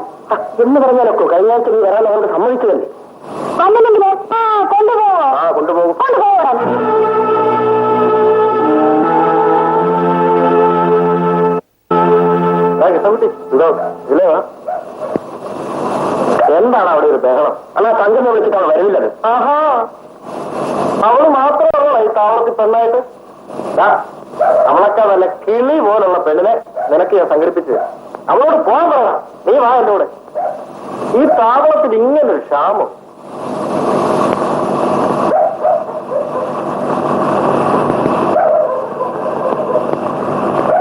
എന്ന് പറഞ്ഞാലൊക്കെ കഴിഞ്ഞ ആഴ്ച നീ വരാൻ അവരോട് സമ്മതിച്ചതല്ലേ? വന്നില്ലെങ്കിലോ? കൊണ്ടുപോവോ? കൊണ്ടുപോകും. കൊണ്ടുപോകണം. കൃഷ്ണൻകുട്ടി എന്തോ ഇല്ലേ? എന്താണ് അവിടെ ഒരു ബഹളം? അല്ല തങ്കം വിളിച്ചിട്ടാണ് വരുന്നില്ലത്. ആഹാ, അവള് മാത്രമാണോ ഈ താവളത്തിൽ പെണ്ണായിട്ട്? അവളൊക്കെ നല്ല കിളി പോലുള്ള പെണ്ണിനെ നിനക്ക് ഞാൻ സംഘടിപ്പിച്ചത്. അവളോട് പോകാൻ പറയണം. നീ വാ എന്റെ കൂടെ. ഈ താവളത്തിൽ ഇങ്ങനൊരു ക്ഷാമം.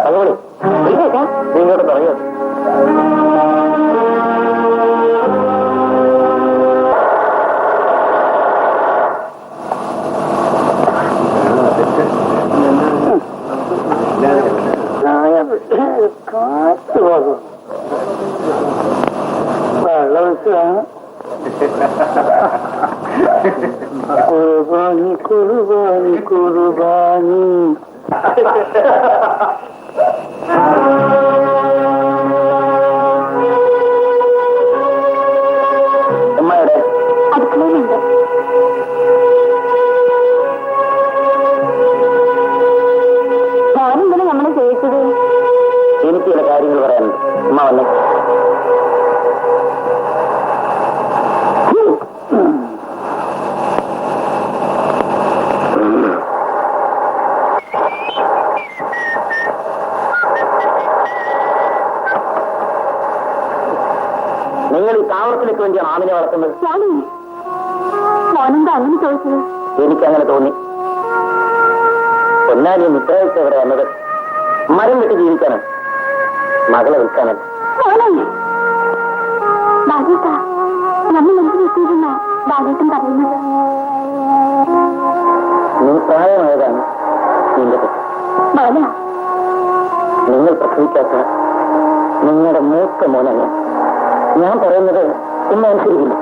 അങ്ങനെ നീ ഇങ്ങോട്ട് തുടങ്ങിയത്. കാറ്റ് പോകും. കുർബാനി കുർബാനി കുർബാനി. അമ്മയുടെ അടുക്കളയിലുണ്ട്. ഞാനെന്തിനാ നമ്മളെ ചോദിച്ചത്? എനിക്ക് ചില കാര്യങ്ങൾ പറയാനുണ്ട്. അമ്മ വന്നേ. നിങ്ങൾ ഈ താവളത്തിലേക്ക് വേണ്ടിയാണ് ആമിനെ വളർത്തുന്നത്. മോനെന്താ അങ്ങനെ ചോദിച്ചത്? എനിക്കങ്ങനെ തോന്നി. പൊന്നാനി മിത്രാഴ്ച ഇവിടെ വന്നത് മരം വെട്ടി ജീവിക്കാനാണ്, മകളെ വിൽക്കാനല്ല. ബാഗേട്ടാ, നമ്മൾ എന്ത് വെച്ചിരുന്ന ബാഗേട്ടൻ പറയുന്നത്? നീ പ്രായമായതാണ് നിന്റെ തെറ്റ്. നിങ്ങൾ പ്രസവിക്കാത്ത നിങ്ങളുടെ മൂത്ത മോനാണ് ഞാൻ പറയുന്നത്. ഉമ്മ അനുസരിക്കില്ല.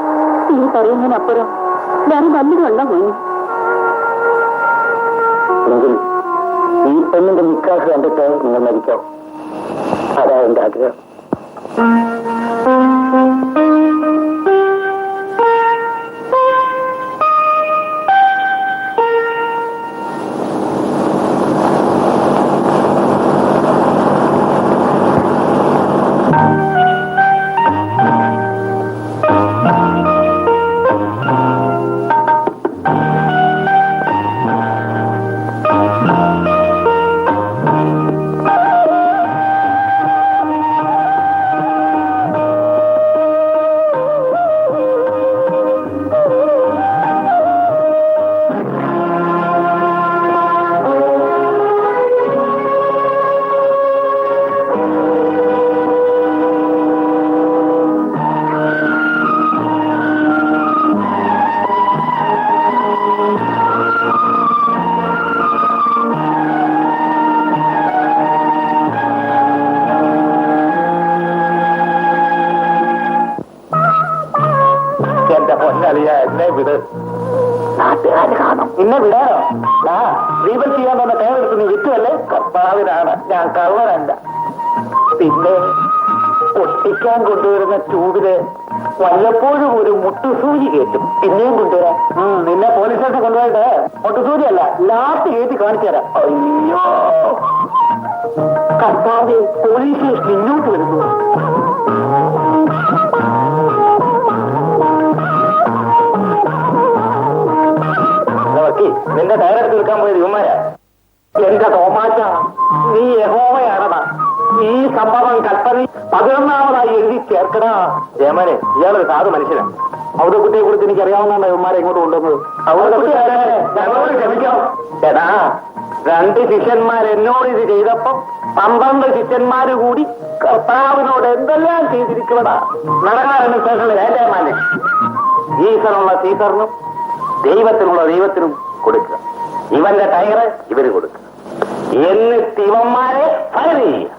നീ പറയുന്നതിനപ്പുറം വേറെ വല്ലതുമല്ല പോയി. എങ്കിൽ ഈ പെണ്ണിന്റെ നിക്കാഹ് കണ്ടിട്ട് നിങ്ങൾ മരിക്കാവും. അതാ എന്റെ ആഗ്രഹം. പൊന്നളിയ എന്നെ വിട്. നാട്ടുകാര് കാണും. നിന്നെ വിടാനോ? ദീപം ചെയ്യാൻ വന്ന തേടെടുത്ത് നീ വിറ്റുമല്ലേ? കർത്താവിനാണ്, ഞാൻ കള്ളനല്ല. പിന്നെ ഒട്ടിക്കാൻ കൊണ്ടുവരുന്ന ട്യൂബില് വല്ലപ്പോഴും ഒരു മുട്ടുസൂചി കയറ്റും. പിന്നെയും കൊണ്ടുവരാം. നിന്നെ പോലീസ് സ്റ്റേഷൻ കൊണ്ടുപോയിട്ട് മുട്ടുസൂചിയല്ല ലാസ്റ്റ് കയറ്റി കാണിച്ചു തരാം. അയ്യോ കർത്താവെ, പോലീസ് സ്റ്റേഷൻ ഇങ്ങോട്ട് വരുന്നു. നിന്റെ ടയറെടുത്ത് നിൽക്കാൻ പോയത് ഇവന്മാരാ? എന്റെ തോമാച്ച, നീ യഹോവയാണടാ. ഈ സംഭവം കൽപ്പന 11ാമതായി എഴുതി ചേർക്കടാ. രമനെ, ഇയാളൊരു സാധു മനുഷ്യനാണ്. അവരുടെ കുട്ടിയെ കുറിച്ച് എനിക്ക് അറിയാവുന്നതാണ് ഇവന്മാരെ ഇങ്ങോട്ട് കൊണ്ടുവന്നത്. അവരുടെ കുട്ടിയാരെ ഞങ്ങളോട് ക്ഷമിക്കണം. എടാ, 2 ശിഷ്യന്മാർ എന്നോട് ഇത് ചെയ്തപ്പോ 12 ശിഷ്യന്മാര് കൂടി കർത്താവിനോട് എന്തെല്ലാം ചെയ്തിരിക്കണടാ. നടക്കാറുണ്ട് സ്റ്റേഷനിൽ ഏറ്റാമാനെ. ഈശ്വരനുള്ള സീസറിനും ദൈവത്തിനുള്ള ദൈവത്തിനും കൊടുക്കുക. ഇവന്റെ ടയറ് ഇവര് കൊടുക്കുക. എന്നിട്ട് ഇവന്മാരെ ഫയർ ചെയ്യുക.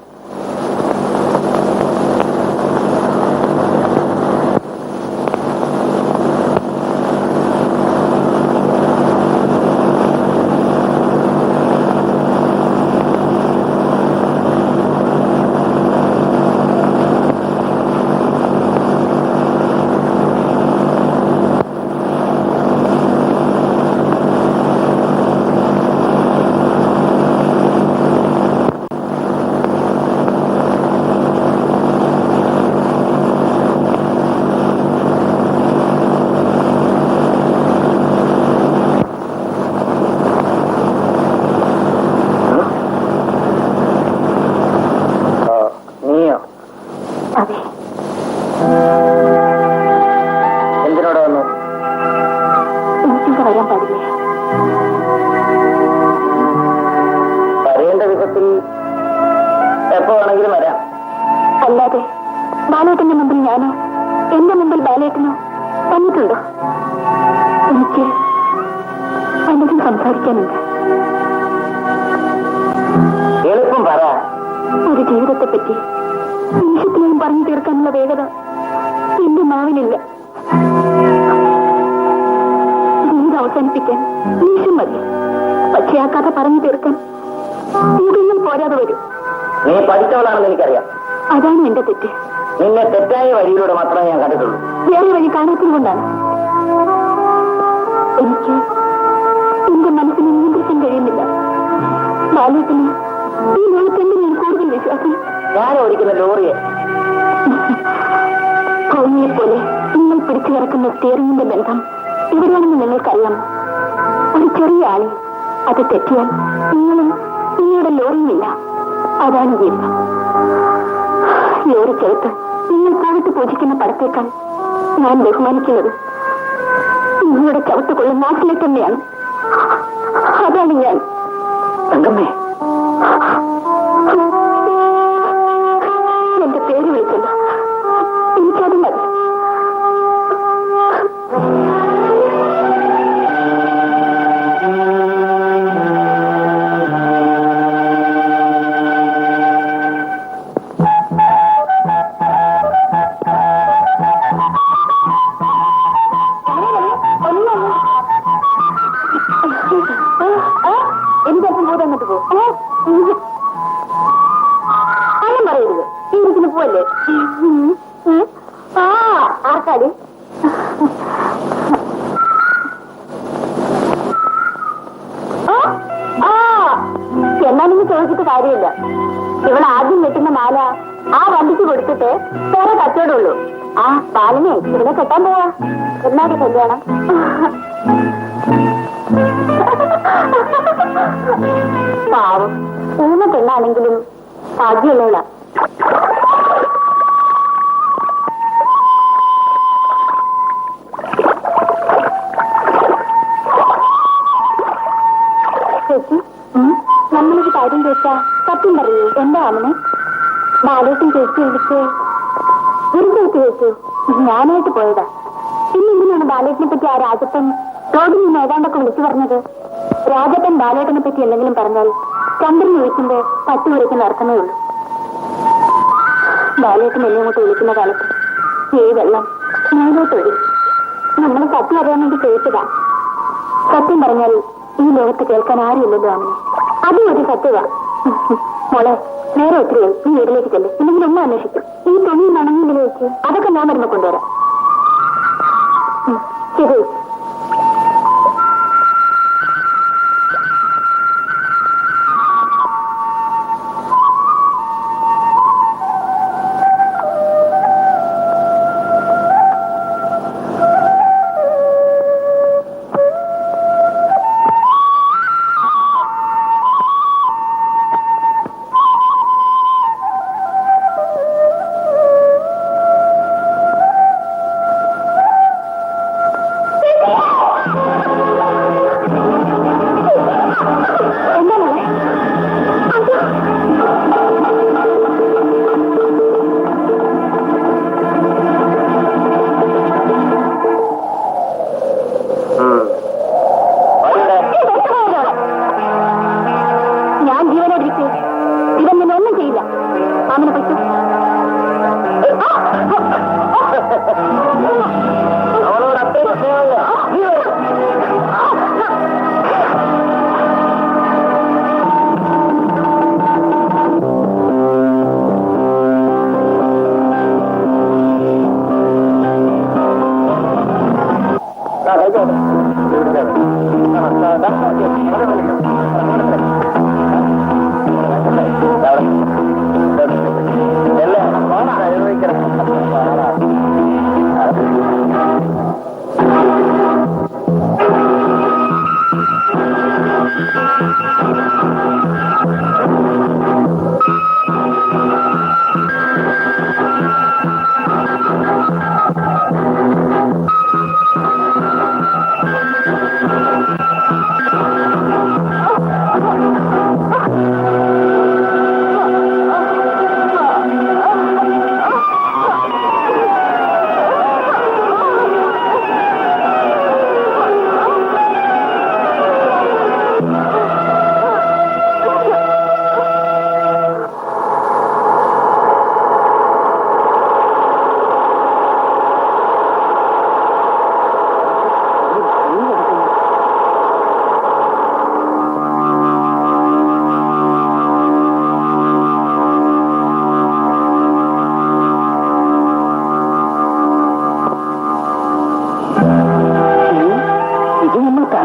എന്തിനോട് വന്നു? വരാൻ പാടില്ലേ? പറയേണ്ട വിധത്തിൽ എപ്പോ വേണമെങ്കിലും വരാം. അല്ലാതെ ബാലേട്ടന്റെ മുമ്പിൽ ഞാനോ എന്റെ മുമ്പിൽ ബാലേട്ടനോ വന്നിട്ടുണ്ടോ? എനിക്ക് പലതും സംസാരിക്കാനുണ്ട്. എളുപ്പം പറ. ഒരു ജീവിതത്തെപ്പറ്റി നിമിഷത്തിലും പറഞ്ഞു തീർക്കാനുള്ള വേഗത എന്റെ നാവിനില്ല. ജീവിതം അവസാനിപ്പിക്കാൻ നിമിഷം മതി. പക്ഷെ ആ കഥ പറഞ്ഞു തീർക്കാൻ യുഗങ്ങൾ പോരാതെ വരും. നീ പഠിച്ചവളാണെന്ന് എനിക്കറിയാം. അതാണ് എന്റെ തെറ്റ്. നിന്നെ തെറ്റായ വഴിയിലൂടെ മാത്രമേ ഞാൻ കണ്ടിട്ടുള്ളൂ. വേറെ വഴി കാണാത്തത് കൊണ്ടാണ്. എനിക്ക് എന്റെ മനസ്സിനെ നിയന്ത്രിക്കാൻ കഴിയുന്നില്ല. ബാലേട്ടന് ഈ ലോകത്തിന്റെ ഞാൻ കൂടുതൽ വിശ്വാസം. ഞാൻ ഓടിക്കുന്ന ലോറിയെ ഭൂമിയെ പോലെ നിങ്ങൾ പിടിച്ചു കിടക്കുന്ന സ്റ്റിയറിംഗിന്റെ ബന്ധം എവിടെയാണെന്ന് നിങ്ങൾക്കറിയാമോ? ഒരു ചെറിയ ആളി അത് തെറ്റിയാൽ നിങ്ങളും നിങ്ങളുടെ ലോറിയുമില്ല. അതാണ് ജീവിതം. ലോറി ചേർത്ത് നിങ്ങൾ പോയിട്ട് പൂജിക്കുന്ന പടത്തേക്കാൾ ഞാൻ ബഹുമാനിക്കുന്നത് നിങ്ങളുടെ ചവിട്ട് കൊള്ളുന്ന നാട്ടിലെ തന്നെയാണ്. അതാണ് ഞാൻ. തങ്കമ്മേ, എന്റെ പേര് വിളിച്ചല്ലോ, എനിക്കത് മതി. എനിക്കപ്പം പോയി തന്നിട്ട് പോകും. അങ്ങനെ പറയരുത്. ഈ ഇരിക്കുന്ന പോവല്ലേ? ആർക്കാടി? എന്നാലും ചോദിച്ചിട്ട് കാര്യമില്ല. ഇവിടെ ആദ്യം വെട്ടുന്ന മാല ആ വണ്ടിക്ക് കൊടുത്തിട്ട് വേറെ കച്ചവടമുള്ളൂ. ആ പാലിനെ ഇവിടെ കെട്ടാൻ പോവാ. എന്നാടി കല്യാണം? പാവം, ഊന്ന പെണ്ണാണെങ്കിലും ഭാഗ്യമുള്ള. ചേച്ചി, നമ്മളൊരു കാര്യം ചോദിച്ചാ സത്യം പറയൂ. എന്താ അവന്? ബാലേട്ടൻ ചേച്ചി വിളിച്ച് വെറുതെ ചോദിച്ചു. ഞാനായിട്ട് പോയതാ. പിന്നെ എന്തിനാണ് ബാലേട്ടനെ പറ്റി ആ രാജപ്പൻ റോഡിൽ നിന്ന് ഏതാണ്ടൊക്കെ വിളിച്ചു പറഞ്ഞത്? രാജപ്പൻ ബാലേട്ടനെ പറ്റി എന്തെങ്കിലും പറഞ്ഞാൽ ചന്ദ്രൻ വിളിക്കുമ്പോ പത്ത് വിളിക്കുന്ന അർത്ഥമേ ഉള്ളൂ. ബാലേട്ടൻ എന്നെ അങ്ങോട്ട് വിളിക്കുന്ന കാലത്ത് ഈ വെള്ളം മേലോട്ടൊഴി. നമ്മൾ സത്യം അറിയാൻ വേണ്ടി ചോദിച്ചതാ. സത്യം പറഞ്ഞാൽ ഈ ലോകത്ത് കേൾക്കാൻ ആരുമില്ലല്ലോ അവനെ. അതും ഒരു സത്യവാ. മോളെ, നേരെ ഒത്തിരി ഈ വീട്ടിലേക്ക് ചെല്ലും. ഇല്ലെങ്കിൽ ഒന്നും അന്വേഷിക്കും. ഈ തുണി നനഞ്ഞിങ്ങനെ വെച്ച് അതൊക്കെ ഞാൻ വരുമ്പോ കൊണ്ടുവരാം. ശരി.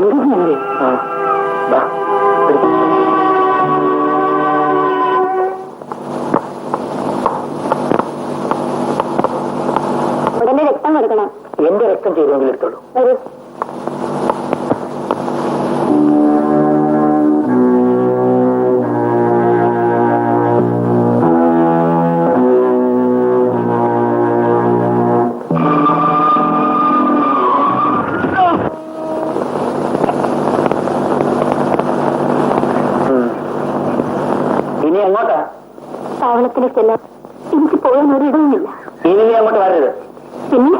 അങ്ങനെയല്ലേ? ഉടനെ രക്തം കൊടുക്കണം. എന്റെ രക്തം ചെയ്തെങ്കിൽ എടുത്തോളൂ. വരൂ. ഇനി അങ്ങോട്ടാ? താവളത്തിലേക്കല്ല, എനിക്ക് പോകാൻ ഒരിടവുമില്ല. ഇനി നീ അങ്ങോട്ട് വരരുത്. പിന്നെ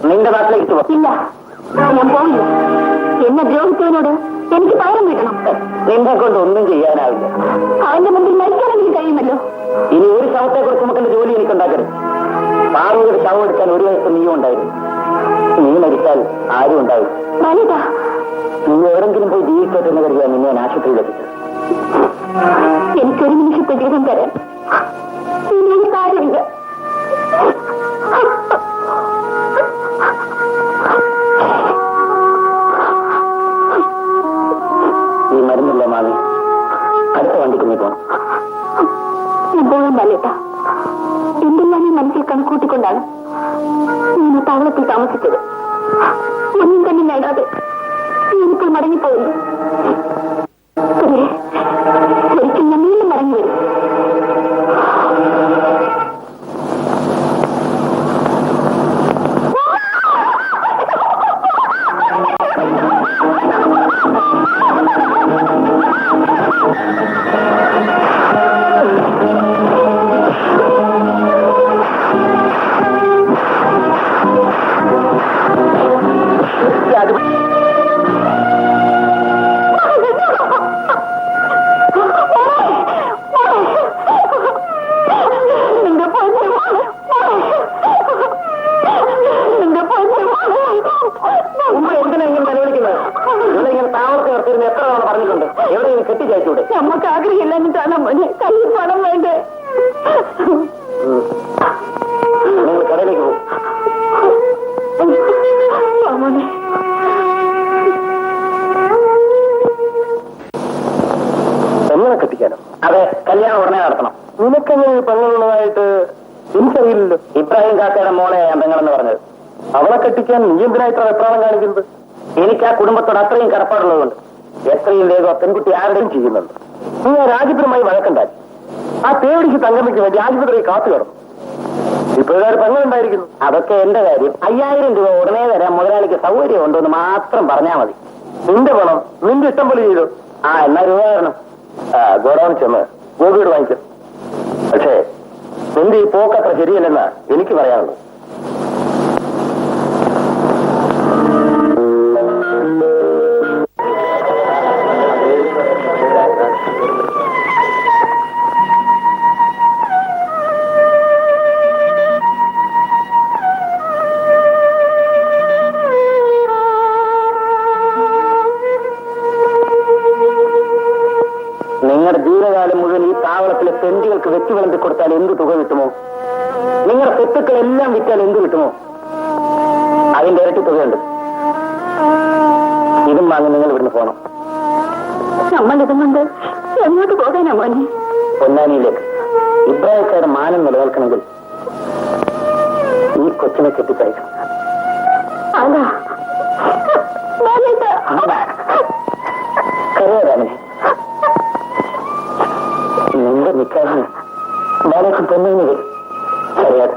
നിന്റെ നാട്ടിലേക്ക് പോവാ. ഇല്ല, ഞാൻ പോയില്ല. എന്നെ ദ്രോഹിച്ചവനോട് എനിക്ക് പകരം വീട്ടണം. നിന്നെ കൊണ്ട് ഒന്നും ചെയ്യാനാവില്ല. അവന്റെ മുമ്പിൽ മരിക്കാനെങ്കിലും കഴിയുമല്ലോ. ഇനി ഒരു ശവത്തെ കുറിച്ച് നമുക്ക് ജോലി എനിക്കുണ്ടാക്കരുത്. പാർവതിയുടെ ശവം എടുക്കാൻ ഒരു വയസ്സ് നീയും ഉണ്ടായിരുന്നു. നീ മരിച്ചാൽ ആരും ഉണ്ടാവില്ല. വനിത, നീ എവിടെങ്കിലും പോയി ജീവിക്കട്ടെ എന്ന് കരുതിയാൽ നിന്നെ ഞാൻ ആശുപത്രിയിൽ എത്തിച്ചത്. എനിക്കൊരു നിമിഷത്തെ ജീവിതം തരാൻ ഇനി കാര്യമില്ല. ഈ മരുന്നില്ല മാമി, അടുത്ത വണ്ടിക്ക് നീ പോകണം. ഞാൻ പോകാൻ പാടില്ല. എന്തെല്ലാം ഈ മനസ്സിൽ കണക്കൂട്ടിക്കൊണ്ടാണ് ഞാൻ താവളത്തിൽ താമസിച്ചത്. ഒന്നും തന്നെ നേടാതെ ഞാനിപ്പോൾ മടങ്ങിപ്പോകുന്നു. ഒരിക്കൽ ഞാൻ വീണ്ടും മടങ്ങി വരും. പറഞ്ഞിട്ടുണ്ട്. എവിടെയെങ്കിലും കെട്ടിച്ചയച്ചൂടെ? നമുക്ക് ആഗ്രഹമില്ല എന്നിട്ടാണ് മോനെ. കയ്യിൽ പണം വേണ്ടേ? നിങ്ങൾ കടയിലേക്ക് പോകും. മോനെ, എങ്ങനെ കെട്ടിക്കാനോ? അതെ, കല്യാണം ഉടനെ നടത്തണം. നിനക്കെങ്ങനെ പെങ്ങളുള്ളതായിട്ട് എനിക്കറിയില്ലല്ലോ. ഇബ്രാഹിം കാക്കയുടെ മോളെ ഞാൻ പെങ്ങളെന്ന് പറഞ്ഞത്. അവളെ കെട്ടിക്കാൻ നീ എന്തിനാ ഇത്ര വെപ്രാളം കാണിക്കുന്നത്? എനിക്ക് ആ കുടുംബത്തോട് അത്രയും കടപ്പാടുള്ളതുകൊണ്ട് എത്രയും വേഗം ആ പെൺകുട്ടി ആരുടെയും ചെയ്യുന്നുണ്ട്. നീ ആ രാജ്യപരമായി വഴക്കുണ്ടാക്കി. ആ പേടിക്ക് തങ്കമ്മയ്ക്ക് വേണ്ടി ആശുപത്രിയിൽ കാത്തു കിടന്നു. ഇപ്പോഴൊരു പെങ്ങളുണ്ടായിരിക്കുന്നു. അതൊക്കെ എന്റെ കാര്യം. 5000 രൂപ ഉടനെ തരാൻ മുതലാളിക്ക് സൗകര്യം ഉണ്ടോ എന്ന് മാത്രം പറഞ്ഞാൽ മതി. നിന്റെ പണം നിന്റെ ഇഷ്ടം പോലെ ചെയ്തു. എന്നാ രൂപ തരണം. ഗോഡൌണിൽ ചെന്ന് ഗോപിയോട് വാങ്ങിക്കും. പക്ഷേ നിന്റെ ഈ പോക്കത്ര ശരിയല്ലെന്ന് എനിക്ക് പറയാനുള്ളൂ. നിങ്ങളുടെ ജീവിതകാലം മുഴുവൻ ഈ താവളത്തിലെ തെണ്ടികൾക്ക് വെച്ചു വിളമ്പി കൊടുത്താൽ എന്ത് തുക കിട്ടുമോ? നിങ്ങളുടെ സ്വത്തുക്കളെല്ലാം വിറ്റാൽ എന്ത് കിട്ടുമോ? അതിന്റെ ഇരട്ടി തുകയുണ്ട്. ഇതും വാങ്ങി നിങ്ങൾ ഇവിടുന്ന് പോകണം. നമ്മൾ ഇതും കൊണ്ട് എങ്ങോട്ട് പോകാനാ മോനെ? പൊന്നാനിയിലേക്ക്. ഇബ്രാഹിക്കാരുടെ മാനം നിലനിൽക്കണമെങ്കിൽ ഈ കൊച്ചിനെ കെട്ടിച്ചയക്കണം. അതാ കരയാതാമനെ, നിന്റെ നിക്കാഹിന് ബാലയ്ക്ക് പൊന്നിന് വരും. കരയാതെ.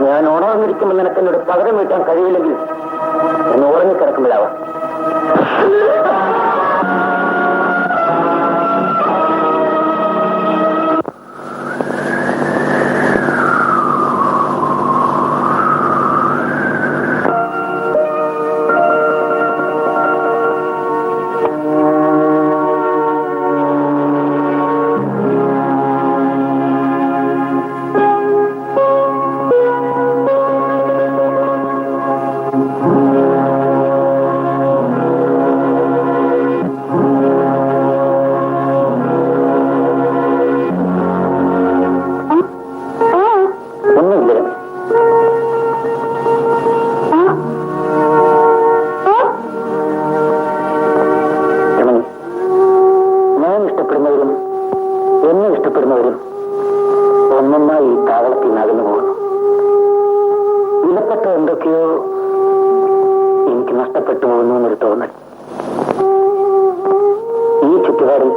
ഞാൻ ഓണാന്നിരിക്കുമ്പോൾ നിനക്ക് എന്നോട് പകരം വീട്ടാൻ കഴിയില്ലെങ്കിൽ എന്ന് ഉറങ്ങിക്കിടക്കുമ്പോഴാവാം. ഒന്നൊന്നായി ഈ താവളത്തിൽ നിന്ന് അകന്നു പോകുന്നു. വിലപ്പെട്ട എന്തൊക്കെയോ എനിക്ക് നഷ്ടപ്പെട്ടു പോകുന്നു എന്നൊരു തോന്നൽ. ഈ ചുറ്റുപാടിൽ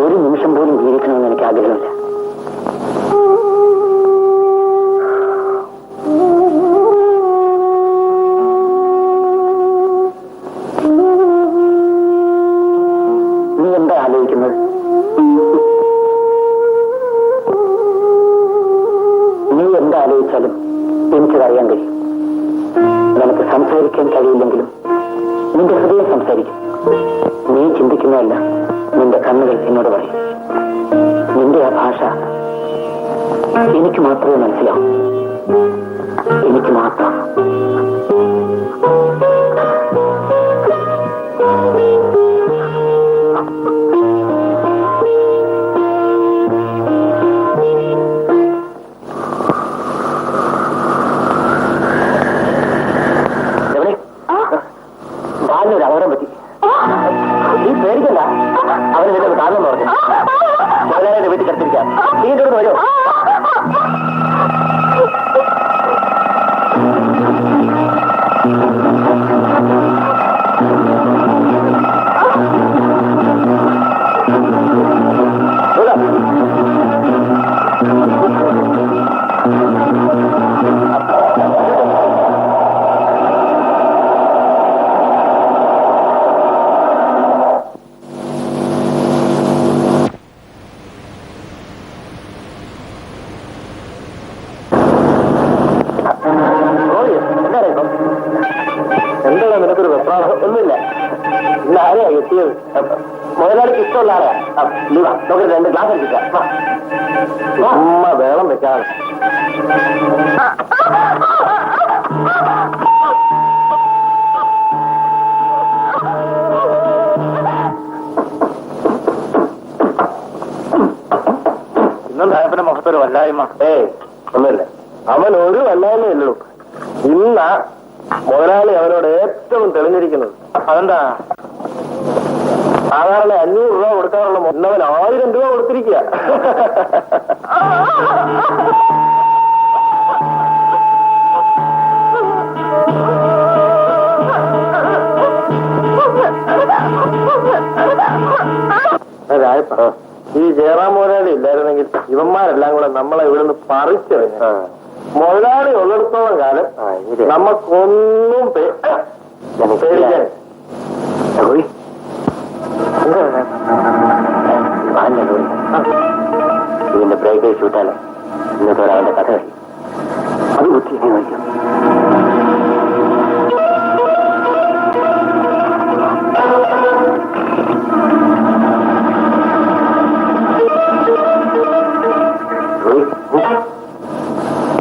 ഒരു നിമിഷം പോലും ജീവിക്കണമെന്ന് എനിക്ക് ആഗ്രഹമില്ല. നീ എന്താ ആലോചിക്കുന്നത്? നീ എന്താലോചിച്ചാലും എനിക്കതറിയാൻ കഴിയും. നിനക്ക് സംസാരിക്കാൻ കഴിയില്ലെങ്കിലും നിന്റെ ഹൃദയം സംസാരിക്കും. നീ ചിന്തിക്കുന്നതല്ല നിന്റെ കണ്ണുകൾ എന്നോട് പറയും. നിന്റെ ആ ഭാഷ എനിക്ക് മാത്രമേ മനസ്സിലാവൂ. എനിക്ക് മാത്രം. ഒരു അപകടം പറ്റി. നീ പേടിക്കണ്ട. അവന് നിന്നെ കാണുമെന്ന് പറഞ്ഞു. മുതലാളിയുടെ വീട്ടിൽ കിടത്തിരിക്കാം. നീ ഇങ്ങോട്ട് വരുമോ? എത്തിയത്. മുതലാളിക്ക് ഇഷ്ടമുള്ള ആളെ ലീവാ, നമുക്ക് 2 ഗ്ലാസ് എടുക്കാം. അമ്മ വേളം വെച്ചാണ്. ഇന്നും സാഹബിന്റെ മുഖത്തൊരു വല്ലായ്മ. ഒന്നുമില്ല, അവൻ ഒരു വല്ലായ്മയുള്ളൂ. ഇന്നാ മുതലാളി അവനോട് ഏറ്റവും തെളിഞ്ഞിരിക്കുന്നത്. അതെന്താ? സാധാരണ 500 രൂപ കൊടുക്കാറുള്ള മുന്നവൻ 1000 രൂപ കൊടുത്തിരിക്കുക. ഈ ജയറാം മുതലാളി ഇല്ലായിരുന്നെങ്കിൽ ഇവന്മാരെല്ലാം കൂടെ നമ്മളെ ഇവിടുന്ന് പറിച്ചറിഞ്ഞ. മുതലാളി ഉള്ളിടത്തോളം കാലം നമുക്കൊന്നും പേടിക്കാൻ. ഇതിന്റെ ബ്രേക്ക് ഷൂട്ടാണ് ഇന്നത്തെ ഒരാളുടെ കഥ കഴിയും. അത് ബുദ്ധി വയ്ക്കും.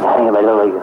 ഞാനെങ്കിൽ വെള്ളം വയ്ക്കും.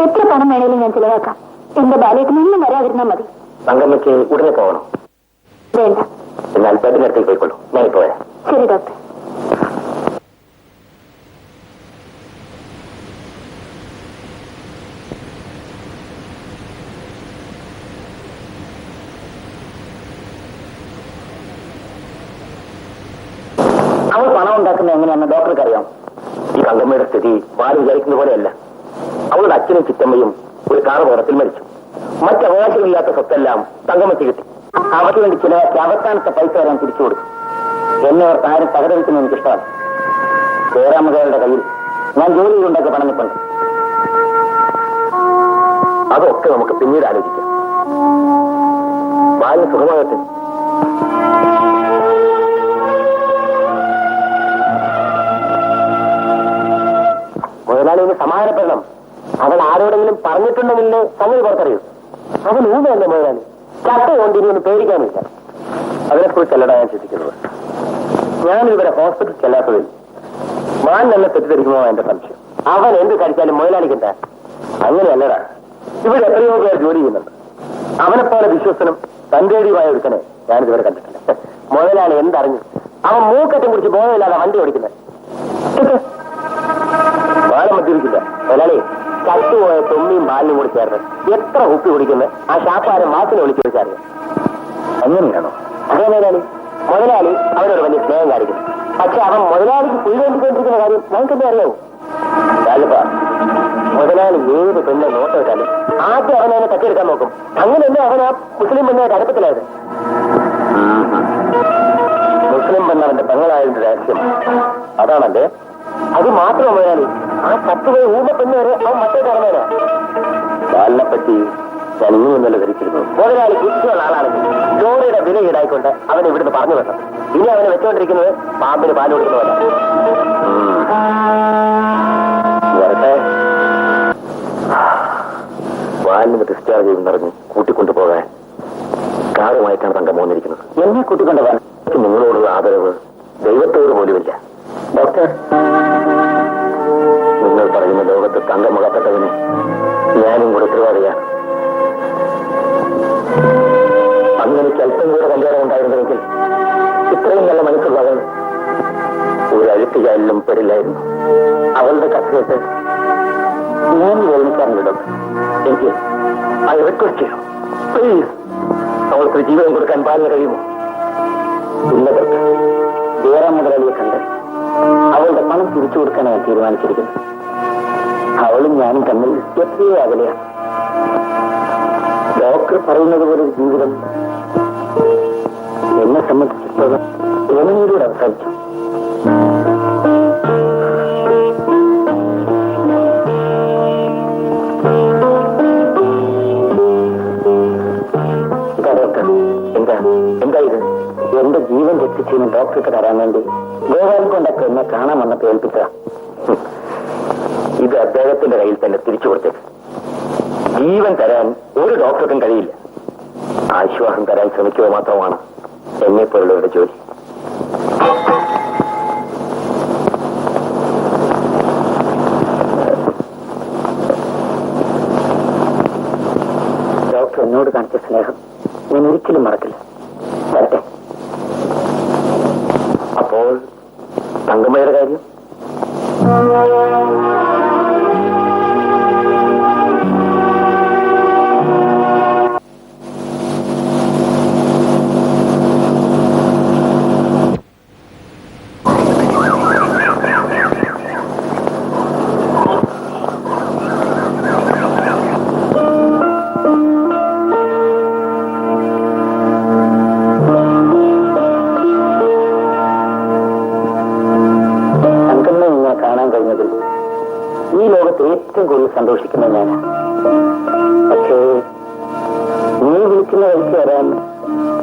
എത്ര പണം വേണേലും ഞാൻ ചിലവാക്കാം. എന്റെ ബാലേട്ടനൊന്നും വരാതിരുന്നാൽ മതി. തങ്കമ്മയ്ക്ക് ഉടനെ പോകണം. വേണ്ട. എന്നാൽ ബെഡിനടുത്തേക്ക് പോയിക്കൊള്ളൂ. ഞാൻ പോയാ. ശരി ഡോക്ടർ. അവൾ പണം ഉണ്ടാക്കുന്നത് എങ്ങനെയാണെന്ന് ഡോക്ടർക്ക് അറിയാം. ഈ തങ്കമ്മയുടെ സ്ഥിതി വാല് വിചാരിക്കുന്ന പോലെയല്ല. അവളുടെ അച്ഛനും ചിറ്റമ്മയും ഒരു കാറുപകടത്തിൽ മരിച്ചു. മറ്റവകാശമില്ലാത്ത സ്വത്തെല്ലാം തങ്കമ്മയ്ക്ക് കിട്ടി. അവർക്ക് വേണ്ടി ചിലവാക്കി അവസാനത്തെ പൈസ വരാൻ തിരിച്ചു കൊടുക്കും. എന്നെ അവർ താരം തകരവിക്കുന്നത് എനിക്കിഷ്ടമാണ്. ജയറാമകളുടെ കയ്യിൽ ഞാൻ ജോലി ചെയ്തുണ്ടാക്കിയ പണം നിൽപ്പുണ്ട്. അതൊക്കെ നമുക്ക് പിന്നീട് ആലോചിക്കാം. ബാല്യ സുഖമാകട്ടെ. മുതലാളിന് സമാധാനപ്പെടണം. അവൻ ആരോടെങ്കിലും പറഞ്ഞിട്ടുണ്ടെങ്കിൽ സംഗതി പുറത്തറിയൂ. അവൻ ഊന്നല്ലേ മുതലാളി. ചട്ട കൊണ്ടിരിയൊന്നും പേടിക്കാനില്ല. അതിനെക്കുറിച്ചല്ലടാ ഞാൻ ചിന്തിക്കുന്നത്. ഞാനിവരെ ഹോസ്പിറ്റൽ ചെല്ലാത്തതിൽ മാൻ തന്നെ തെറ്റിദ്ധരിക്കുമോ എന്റെ സംശയം. അവൻ എന്ത് കഴിച്ചാലും മുതലാളിക്കണ്ട. അങ്ങനെയല്ലടാ. ഇവിടെ എത്രയോ പേർ ജോലി ചെയ്യുന്നുണ്ട്. അവനെപ്പോലെ വിശ്വസനും തന്റേടിയുമായ ഒരുത്തനെ ഞാനിതുവരെ കണ്ടിട്ടില്ല. മുതലാളി എന്തറിഞ്ഞു? അവൻ മൂക്കറ്റം കുടിച്ച് ബോധമില്ലാതെ വണ്ടി ഓടിക്കുന്നത്. ബാലം മദ്യപിക്കില്ല. മുതലാളി ചത്തുപോയ തൊമ്മിയും ബാലിനും കൂടി ചേർന്ന് എത്ര ഉപ്പി കുടിക്കുന്നത് ആ ഷാപ്പാരം മാസിനെ വിളിച്ചു വെച്ചാറിയ. അങ്ങനെയാണോ? അതേ മുതലാളി. മുതലാളി അവനോട് വലിയ സ്നേഹം കാണിക്കുന്നു. പക്ഷെ അവൻ മുതലാളിക്ക് കുഴിവേണ്ടിക്കൊണ്ടിരിക്കുന്ന കാര്യം ഞങ്ങൾക്കെന്നെ അറിയാവൂ. രാജപ്പാ, മുതലാളി ഏത് പെണ്ണെ നോട്ടിട്ടാലും ആദ്യം അവനെ തട്ടിയെടുക്കാൻ നോക്കും. അങ്ങനെയല്ലേ അവൻ ആ മുസ്ലിം പെണ്ണായിട്ട് അടുപ്പത്തിലായത്. മുസ്ലിം പെണ്ണവന്റെ പെങ്ങളായതിന്റെ രഹസ്യം അതാണല്ലേ? അത് മാത്രം മുതലാളി ആ ചത്തുപോയി ഊമ പെണ്ണ് വരെ അവൻ മറ്റേ പറഞ്ഞേരാ. ബാലിനെപ്പറ്റി ഞാൻ ഇനിയൊന്നല്ല ധരിച്ചിരുന്നു. മുതലാളി ബുദ്ധിയുള്ള ആളാണെങ്കിൽ ജോലിയുടെ വില ഈടായിക്കൊണ്ട് അവനെ ഇവിടുന്ന് പറഞ്ഞു വിട്ടു. ഇനി അവനെ വെച്ചുകൊണ്ടിരിക്കുന്നത് പാമ്പിന് പാല് കൊടുക്കുന്നതല്ല. വരട്ടെ. ബാലിന് ഡിസ്ചാർജ് ചെയ്യുന്നറിഞ്ഞ് കൂട്ടിക്കൊണ്ടുപോകാൻ കാറുമായിട്ടാണ് തങ്കം പോന്നിരിക്കുന്നത്. എന്നെ കൂട്ടിക്കൊണ്ടുപോകാൻ നിങ്ങളോടുള്ള ആദരവ് ദൈവത്തോട് പോലുമില്ല. ഡോക്ടർ, നിങ്ങൾ പറയുന്ന ലോകത്ത് തങ്കം അകപ്പെട്ടതിന് ഞാനും കൂടെ ഉത്തരവാദിയാണ്. അന്ന് എനിക്ക് അല്പം കൂടെ കല്യാണം ഉണ്ടായിരുന്നെങ്കിൽ ഇത്രയും നല്ല മനസ്സുള്ളവൻ ഒരു അഴുത്തുചാലിലും പെടില്ലായിരുന്നു. അവളുടെ കഥ കേട്ട് ഞാൻ വേദനിക്കാറുണ്ട് ഡോക്ടർ. എനിക്ക് ഐ റിക്വസ്റ്റ് ചെയ്യണം, പ്ലീസ്. അവൾക്ക് ജീവൻ കൊടുക്കാൻ പാലിന് കഴിയുമോ? ഇല്ല ഡോക്ടർ. ജയറാം മുതലാളിയെ കണ്ട് അവളുടെ പണം തിരിച്ചു കൊടുക്കാൻ ഞാൻ തീരുമാനിച്ചിരിക്കുന്നു. അവളും ഞാനും തമ്മിൽ എത്രയോ അകലെയാണ്. ഡോക്ടർ പറയുന്നത് പോലെ ഒരു ജീവിതം എന്നെ സംബന്ധിച്ചിടത്തോളം യമനിയിലൂടെ അവസാനിച്ചു. ഡോക്ടർ, എന്താ ഇത്? എന്റെ ജീവൻ രക്ഷിച്ചതിന് ഡോക്ടർക്ക് തരാൻ വേണ്ടി ഗോവാൻ കൊണ്ടൊക്കെ എന്നെ കാണാൻ വന്നപ്പോ ഏൽപ്പിച്ച ഇത് അദ്ദേഹത്തിന്റെ കയ്യിൽ തന്നെ തിരിച്ചു കൊടുത്തേക്ക്. ജീവൻ തരാൻ ഒരു ഡോക്ടർക്കും കഴിയില്ല. ആശ്വാസം തരാൻ ശ്രമിക്കുക മാത്രമാണ് എന്നെപ്പോലുള്ളവരുടെ ജോലി. ഡോക്ടർ എന്നോട് കാണിച്ച സ്നേഹം ഞാൻ ഒരിക്കലും മറക്കില്ല. വരട്ടെ. അപ്പോൾ തങ്കമ്മയുടെ കാര്യം? ഈ ലോകത്ത് ഏറ്റവും കൂടുതൽ സന്തോഷിക്കുന്നത് ഞാനാണ്. പക്ഷേ നീ വിളിക്കുന്ന വഴിക്ക് വരാൻ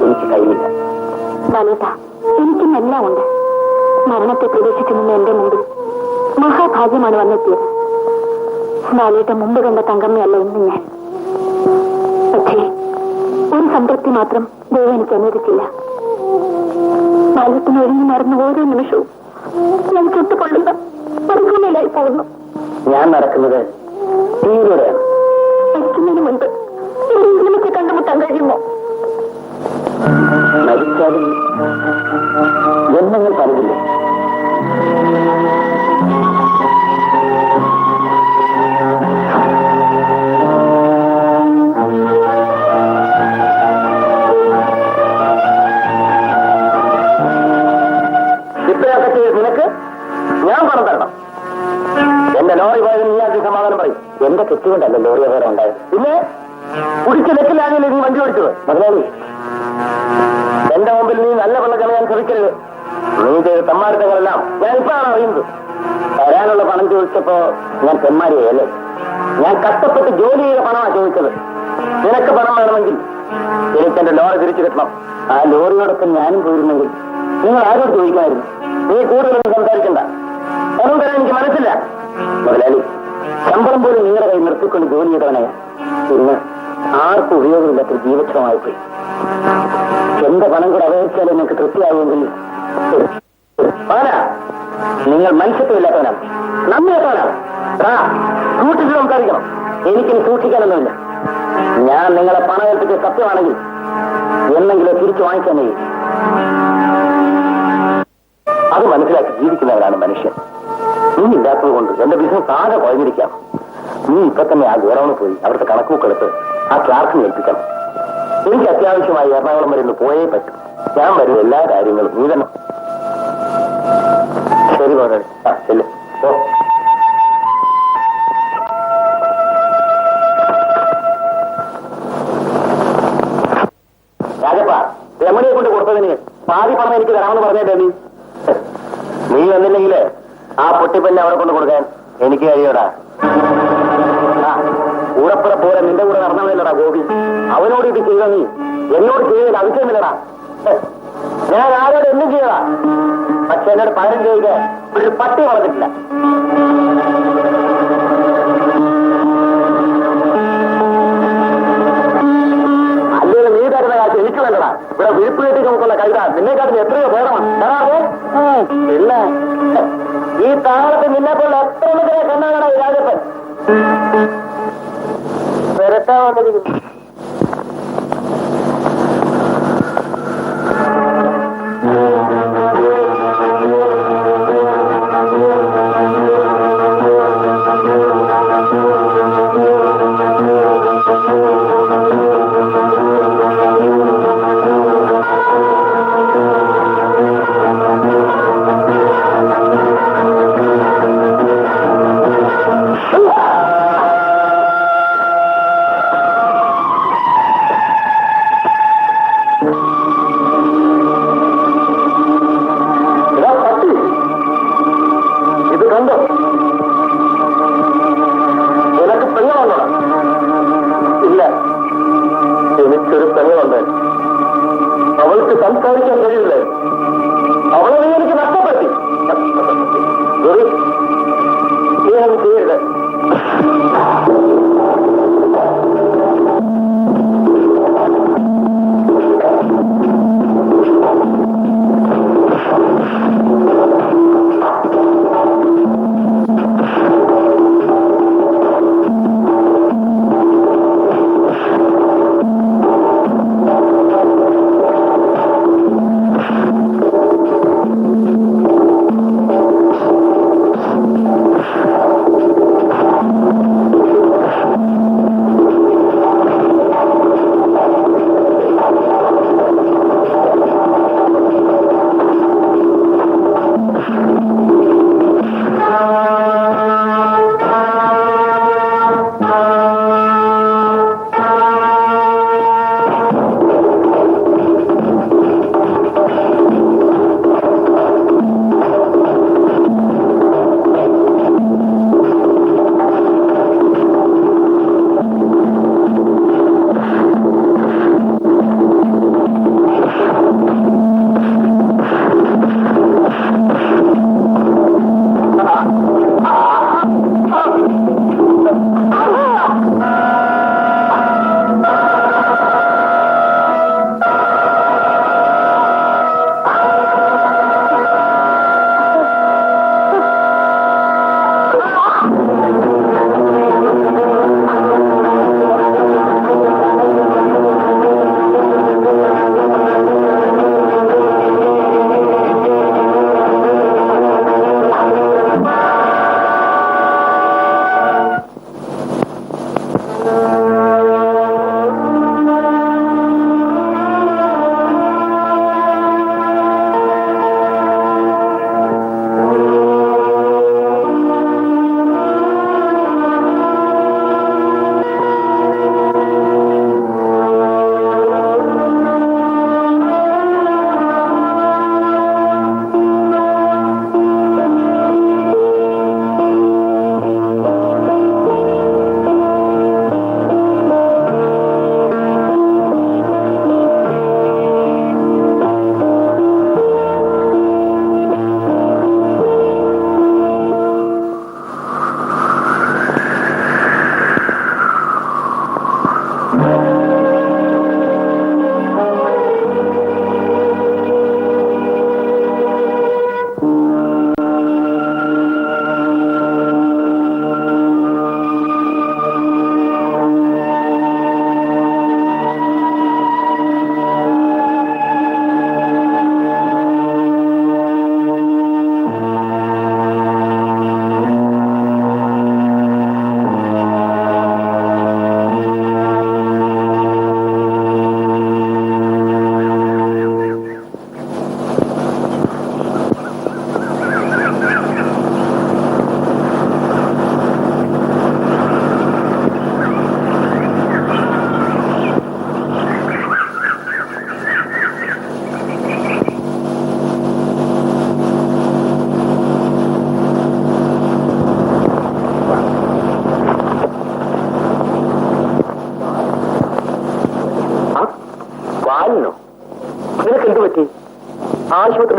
എനിക്ക് കഴിയില്ല. എനിക്കും എല്ലാം ഉണ്ട്. മരണത്തെ പ്രതീക്ഷിച്ചു നിന്ന് എന്റെ മുമ്പിൽ മഹാഭാഗ്യമാണ് വന്നെത്തിയത്. ബാലേട്ട മുമ്പ് കണ്ട തങ്കമ്മയല്ല ഇന്ന് ഞാൻ. പക്ഷേ ഒരു സംതൃപ്തി മാത്രം ദൈവം എനിക്ക് അനുവദിച്ചില്ല. ബാലേട്ടന് ഒഴിഞ്ഞു മറന്ന ഓരോ നിമിഷവും ഞാൻ ചുട്ടുകൊള്ളുന്ന മരുഭൂമിയിലായി പോകുന്നു. ഞാൻ നടക്കുന്നത് തീയിലൂടെയാണ്. അതുകൊണ്ടല്ല ലോറി അപകടം ഉണ്ടായത്. പിന്നെ കുടിച്ച് ലെക്കിലാകില്ല നീ വണ്ടി ഓടിച്ചത്. മുതലാളി, എന്റെ മുമ്പിൽ നീ നല്ല വെള്ളം കളയാൻ ശ്രമിക്കരുത്. നീ ചെയ്ത തെമ്മാടിത്തങ്ങളെല്ലാം ഞാൻ ഇപ്പോഴാണ് അറിയുന്നത്. തരാനുള്ള പണം ചോദിച്ചപ്പോ ഞാൻ തെമ്മാരിയല്ലേ? ഞാൻ കഷ്ടപ്പെട്ട് ജോലി ചെയ്ത പണമാണ് ചോദിച്ചത്. നിനക്ക് പണം വേണമെങ്കിൽ എനിക്കെന്റെ ലോറി തിരിച്ചു കിട്ടണം. ആ ലോറിയോടൊപ്പം ഞാനും പോയിരുന്നെങ്കിൽ നിങ്ങൾ ആരോട് ചോദിക്കാമായിരുന്നു? നീ കൂടുതലൊന്നും സംസാരിക്കണ്ട. പണം തരാൻ എനിക്ക് മനസ്സില്ല. മുതലാളി, ശമ്പളം പോലും നിങ്ങളുടെ കൈ നിർത്തിക്കൊണ്ട് ജോലി ചെയ്തവനെ ഇന്ന് ആർക്കും ഉപയോഗമില്ലാത്ത ജീവക്ഷമമായി പോയി. എന്റെ പണം കൂടെ അപേക്ഷിച്ചാൽ നിങ്ങൾക്ക് തൃപ്തിയാകുമെങ്കിൽ നിങ്ങൾ മനുഷ്യത്വമില്ലാത്തവനാണ്, നന്ദിയാത്തവനാണ്. സൂക്ഷിച്ച് സംസാരിക്കണം. എനിക്കിനി സൂക്ഷിക്കാനൊന്നുമില്ല. ഞാൻ നിങ്ങളെ പണം ഏൽപ്പിച്ച സത്യമാണെങ്കിൽ എന്നെങ്കിലും തിരിച്ചു വാങ്ങിക്കാൻ കഴിയും. അത് മനസ്സിലാക്കി ജീവിക്കുന്നവരാണ് മനുഷ്യൻ. നീ ഇല്ലാത്തത് കൊണ്ട് എന്റെ ബിസിനസ് ആകെ കുഴഞ്ഞിരിക്കാം. നീ ഇപ്പൊ തന്നെ ആ ഗോറൌണിൽ പോയി അവിടുത്തെ കണക്കുകളെടുത്ത് ആ ക്ലാർക്കിനെ ഏൽപ്പിക്കണം. എനിക്ക് അത്യാവശ്യമായി എറണാകുളം വരെ ഒന്ന് പോയേ പറ്റും. ഞാൻ വരും എല്ലാ കാര്യങ്ങളും നീ തന്നെ. ശരി മുതലാളി. ശരി. ഓ, രാജപ്പ, രമണിയെ കൊണ്ട് കൊടുത്തതിന് പാതി പണം എനിക്ക് തരാമെന്ന് പറഞ്ഞേട്ടെ. നീ വന്നില്ലെങ്കിൽ ആ പൊട്ടിപ്പന്നെ അവിടെ കൊണ്ട് കൊടുക്കാൻ എനിക്ക് കഴിയോടാ. കൂടപ്പുറ പോലെ നിന്റെ കൂടെ നടന്നവനല്ലടാ ഗോപി. അവനോട് ഇത് ചെയ്ത നീ എന്നോട് ചെയ്തതിൽ ആവശ്യമില്ലടാ. ഞാൻ ആരോട് എന്തും ചെയ്യടാ. പക്ഷെ എന്നോട് പകരം ചെയ്ത് ഒരു പട്ടി വളർന്നിട്ടില്ല. അല്ലെങ്കിൽ നീ തരുന്ന കാശ് എനിക്ക് വേണ്ടടാ. ഇവിടെ വിഴുപ്പ് കെട്ടി നമുക്കുള്ള കൈത നിന്നെക്കാട്ടിൽ എത്രയോ ഭേദമാണ്. പിന്നെ ഈ താളത്ത് നിന്നെപ്പോലുള്ള എത്ര എണ്ണത്തിനെ കണ്ണാകണ ഈ രാജപ്പൻ വരട്ടാ വന്നിരിക്കുന്നു.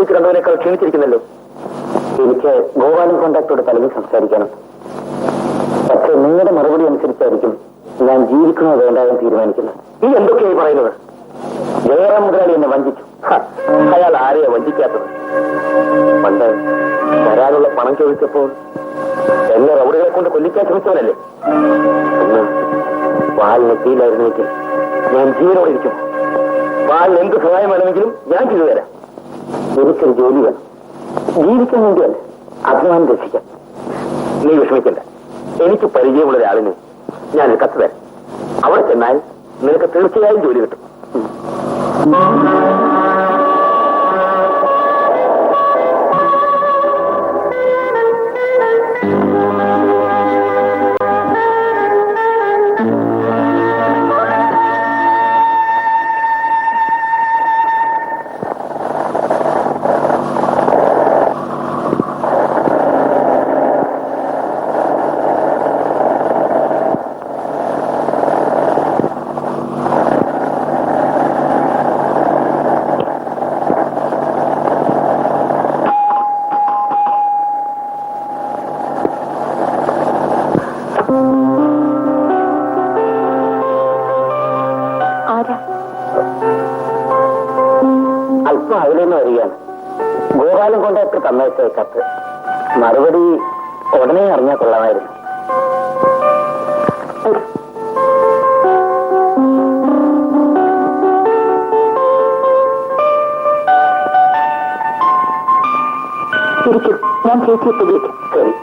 വെച്ച് കണ്ടതിനേക്കാൾ ക്ഷീണിച്ചിരിക്കുന്നല്ലോ. എനിക്ക് ഗോപാലൻ കോണ്ടാക്ടോട് പലതും സംസാരിക്കണം. പക്ഷേ നിങ്ങളുടെ മറുപടി അനുസരിച്ചായിരിക്കും ഞാൻ ജീവിക്കണോ വേണ്ട എന്ന് തീരുമാനിക്കുന്നത്. ഈ എന്തൊക്കെയായി പറയുന്നത്? ജയറാം മുതലാളി എന്നെ വഞ്ചിച്ചു. അയാൾ ആരെയാ വഞ്ചിക്കാത്തത്? പണ്ട് വരാനുള്ള പണം ചോദിച്ചപ്പോൾ എന്നെ റൗഡികളെ കൊണ്ട് കൊല്ലിക്കാൻ ശ്രമിച്ചവനല്ലേ? ഒന്ന് വാലിനെത്തിയില്ലായിരുന്നെങ്കിൽ ഞാൻ ജീവനോടെ ഇരിക്കും. വാലിന് എന്ത് സഹായം വേണമെങ്കിലും ഞാൻ ചെയ്തു തരാം. എനിക്കൊരു ജോലി വേണം, ജീവിക്കാൻ വേണ്ടിയല്ല, അഭിമാനം രക്ഷിക്കാം. നീ വിഷമിക്കണ്ട. എനിക്ക് പരിചയമുള്ള ഒരാളിന് ഞാനൊരു കത്ത് തരാം. അവിടെ ചെന്നാൽ നിനക്ക് തീർച്ചയായും ജോലി കിട്ടും. അല്പം അതിലേന്ന് വരികയാണ്. ഗോപാലൻ കോണ്ടാക്ടർ തന്നയച്ച കത്ത് മറുപടി ഉടനെ അറിഞ്ഞാൽ കൊള്ളാമായിരുന്നു. ഇരിക്കും, ഞാൻ ചേച്ചിയെ വിളിക്കാം. ശരി.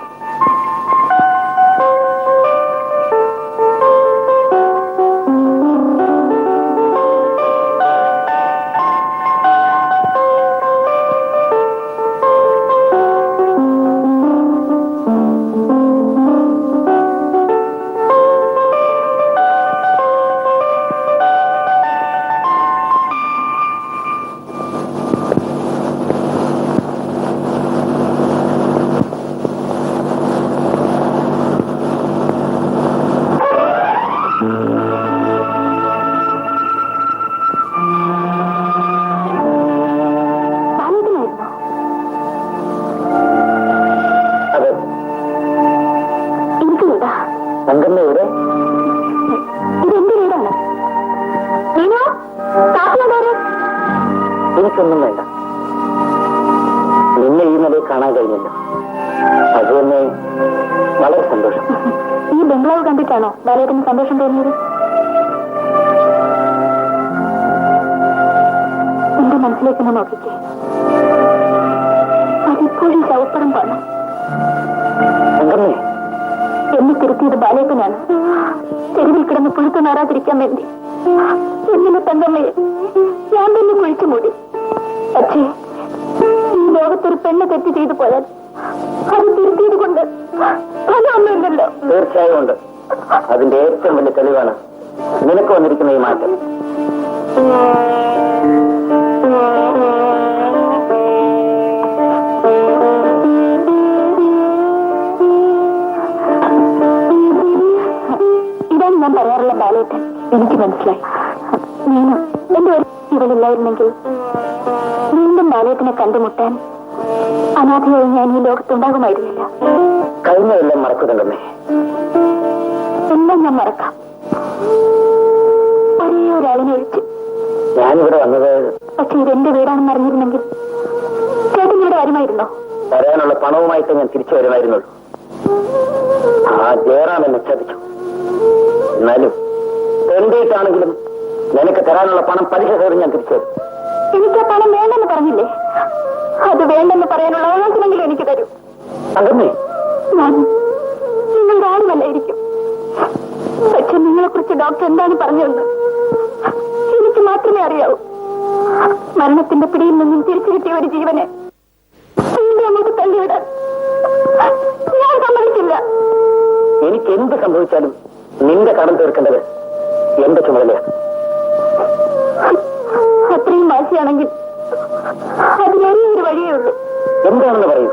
എനിക്കൊന്നും വേണ്ട. നിന്നെ ഈ നിലയിൽ കാണാൻ കഴിഞ്ഞില്ല, അത് തന്നെ വളരെ സന്തോഷം. ഈ ബംഗ്ലാവ് കണ്ടിട്ടാണോ ബാലേട്ടന് സന്തോഷം തോന്നിയത്? എന്റെ മനസ്സിലേക്ക് നോക്കിക്കേ, അതിപ്പോഴും ശവപ്പടം പണം. എന്നെ തിരുത്തിയത് ബാലേട്ടനാണ്. തെരുവിൽ കിടന്ന് പുഴുത്തു നാറാതിരിക്കാൻ വേണ്ടി എന്നിലെ തങ്കമ്മയെ ഞാൻ തന്നെ കുഴിച്ചു മൂടി. പക്ഷേ ഈ ലോകത്തൊരു പെണ്ണ് തെറ്റ് ചെയ്തു പോയാൽ അത് തിരുത്തിയത് കൊണ്ട് ഫലമൊന്നുമില്ലല്ലോ. തീർച്ചയായും ഉണ്ട്. അതിന്റെ ഏറ്റവും വലിയ തെളിവാണ് നിനക്ക് വന്നിരിക്കുന്ന ഈ മാറ്റം. ഇതാണ് ഞാൻ പറയാറുള്ള ബാലേട്ടൻ. എനിക്ക് മനസ്സിലായി. ഞാനും എന്റെ ഒരു ഇവളില്ലായിരുന്നെങ്കിൽ വീണ്ടും ബാലേട്ടനെ കണ്ടുമുട്ടാൻ അനാഥയായി ഞാൻ ഈ ലോകത്തുണ്ടാകുമായിരുന്നില്ല. കഴിഞ്ഞതെല്ലാം മറക്കുന്നുണ്ടമ്മേ. എല്ലാം ഞാൻ മറക്കാം, ഒരേ ഒരാളിനെ ഒഴിച്ച്. ഞാനിവിടെ വന്നത് പക്ഷെ ഇതെന്റെ വീടാണെന്ന് അറിഞ്ഞിരുന്നെങ്കിൽ ചേട്ടൻ ഇവിടെ വരുമായിരുന്നോ? വരാനുള്ള പണവുമായിട്ട് ഞാൻ തിരിച്ചു വരുമായിരുന്നുള്ളൂ. ആ ജയറാം എന്നെ ചതിച്ചു. എന്നാലും എന്റേക്കാണെങ്കിലും നിനക്ക് തരാനുള്ള പണം പലിശ കയറി ഞാൻ തിരിച്ചു തരും. എനിക്ക് ആ പണം വേണ്ടെന്ന് പറഞ്ഞില്ലേ? അത് വേണ്ടെന്ന് പറയാനുള്ള അവകാശമെങ്കിലും എനിക്ക് തരൂ. അതന്നെ, ഞാൻ നിങ്ങളുടെ ആളുമല്ലായിരിക്കും. പക്ഷെ നിങ്ങളെ കുറിച്ച് ഡോക്ടർ എന്താണ് പറഞ്ഞതെന്ന് എനിക്ക് മാത്രമേ അറിയാവൂ. മരണത്തിന്റെ പിടിയിൽ നിന്നും തിരിച്ചു കിട്ടിയ ഒരു ജീവനെ വീണ്ടും നമുക്ക് തള്ളിവിടാൻ ഞാൻ സമ്മതിക്കില്ല. എനിക്ക് എന്ത് സംഭവിച്ചാലും നിന്റെ കടം തീർക്കേണ്ടത് എന്റെ ചുമതലയാണ്. അത്രയും വാശിയാണെങ്കിൽ അതിനൊരേ ഒരു വഴിയേ ഉള്ളൂ. എന്താണെന്ന് പറയൂ.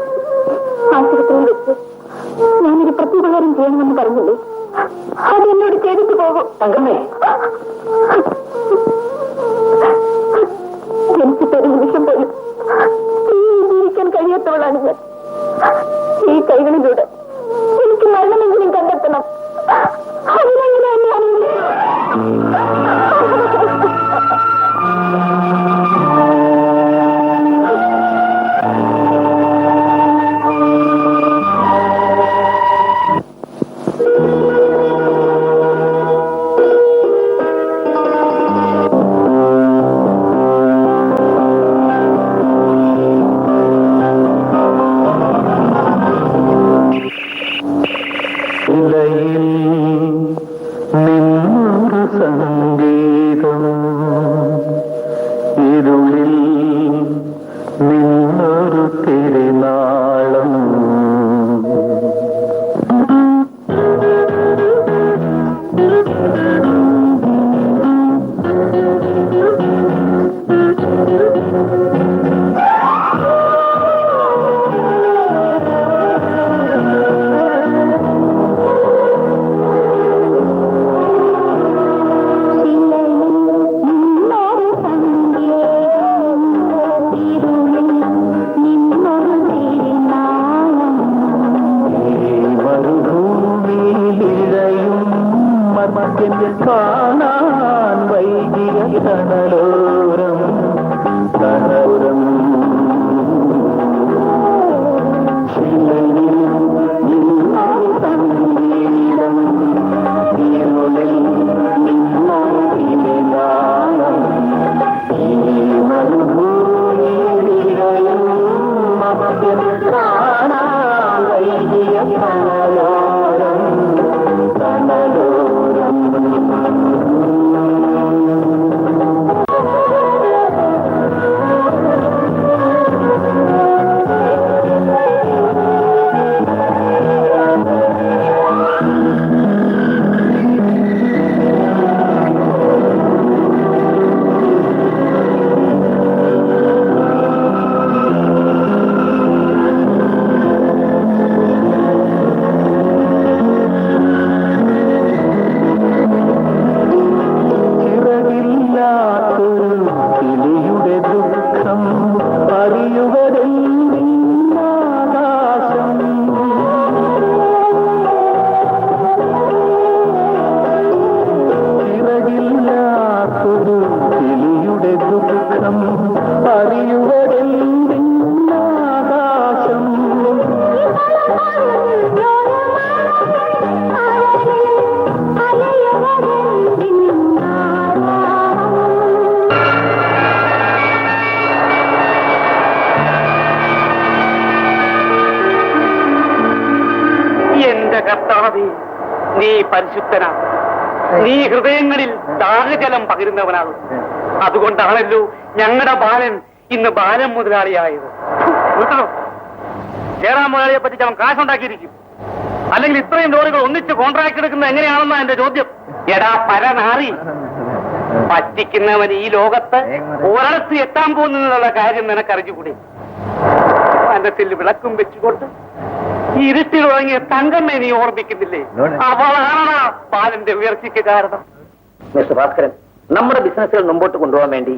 ആശുപത്രിയിൽ വെച്ച് ഞാനൊരു പ്രത്യുപകാരം ചെയ്യണമെന്ന് പറഞ്ഞില്ലേ, അത് എന്നോട് ചെയ്തിട്ട് പോകും. തങ്കമ്മേ, ജനിച്ചിട്ടൊരു നിമിഷം പോലും ഈ സംഗീതം ഇരുളിൽ നിന്നൊരു തിരുനാളം കാണാൻ വൈകിയ തണലോരം തണലോരം സംഗീതം ഇരുളിൽ ഈ മരുഭൂമിയിലും കാണാൻ വൈകിയ തണലോരം തണലോരം കർത്താവേ, നീ പരിശുദ്ധനാണ്. നീ ഹൃദയങ്ങളിൽ ദാഹജലം പകരുന്നവനാണ്. അതുകൊണ്ടാണല്ലോ ഞങ്ങളുടെ ബാലൻ ഇന്ന് ബാലൻ മുതലാളിയായത്. ജയറാം മുതലാളിയെ പറ്റി അവൻ കാശുണ്ടാക്കിയിരിക്കും. അല്ലെങ്കിൽ ഇത്രയും ലോറികൾ ഒന്നിച്ച് കോൺട്രാക്ട് എടുക്കുന്നത് എങ്ങനെയാണെന്നാ എന്റെ ചോദ്യം. എടാ പരനാറി, പറ്റിക്കുന്നവൻ ഈ ലോകത്ത് ഒരിടത്ത് എത്താൻ പോകുന്നുള്ള കാര്യം നിനക്കറിഞ്ഞുകൂടി. മനസ്സിൽ വിളക്കും വെച്ചുകൊണ്ട് ഈ ഇരുട്ടിൽ തുടങ്ങിയ തങ്കമ്മേ നീ ഓർമ്മിക്കുന്നില്ലേ? അവളാണ് ബാലന്റെ ഉയർച്ചയ്ക്ക് കാരണം. മിസ്റ്റർ ഭാസ്കരൻ, നമ്മുടെ ബിസിനസ്സുകൾ മുമ്പോട്ട് കൊണ്ടുപോകാൻ വേണ്ടി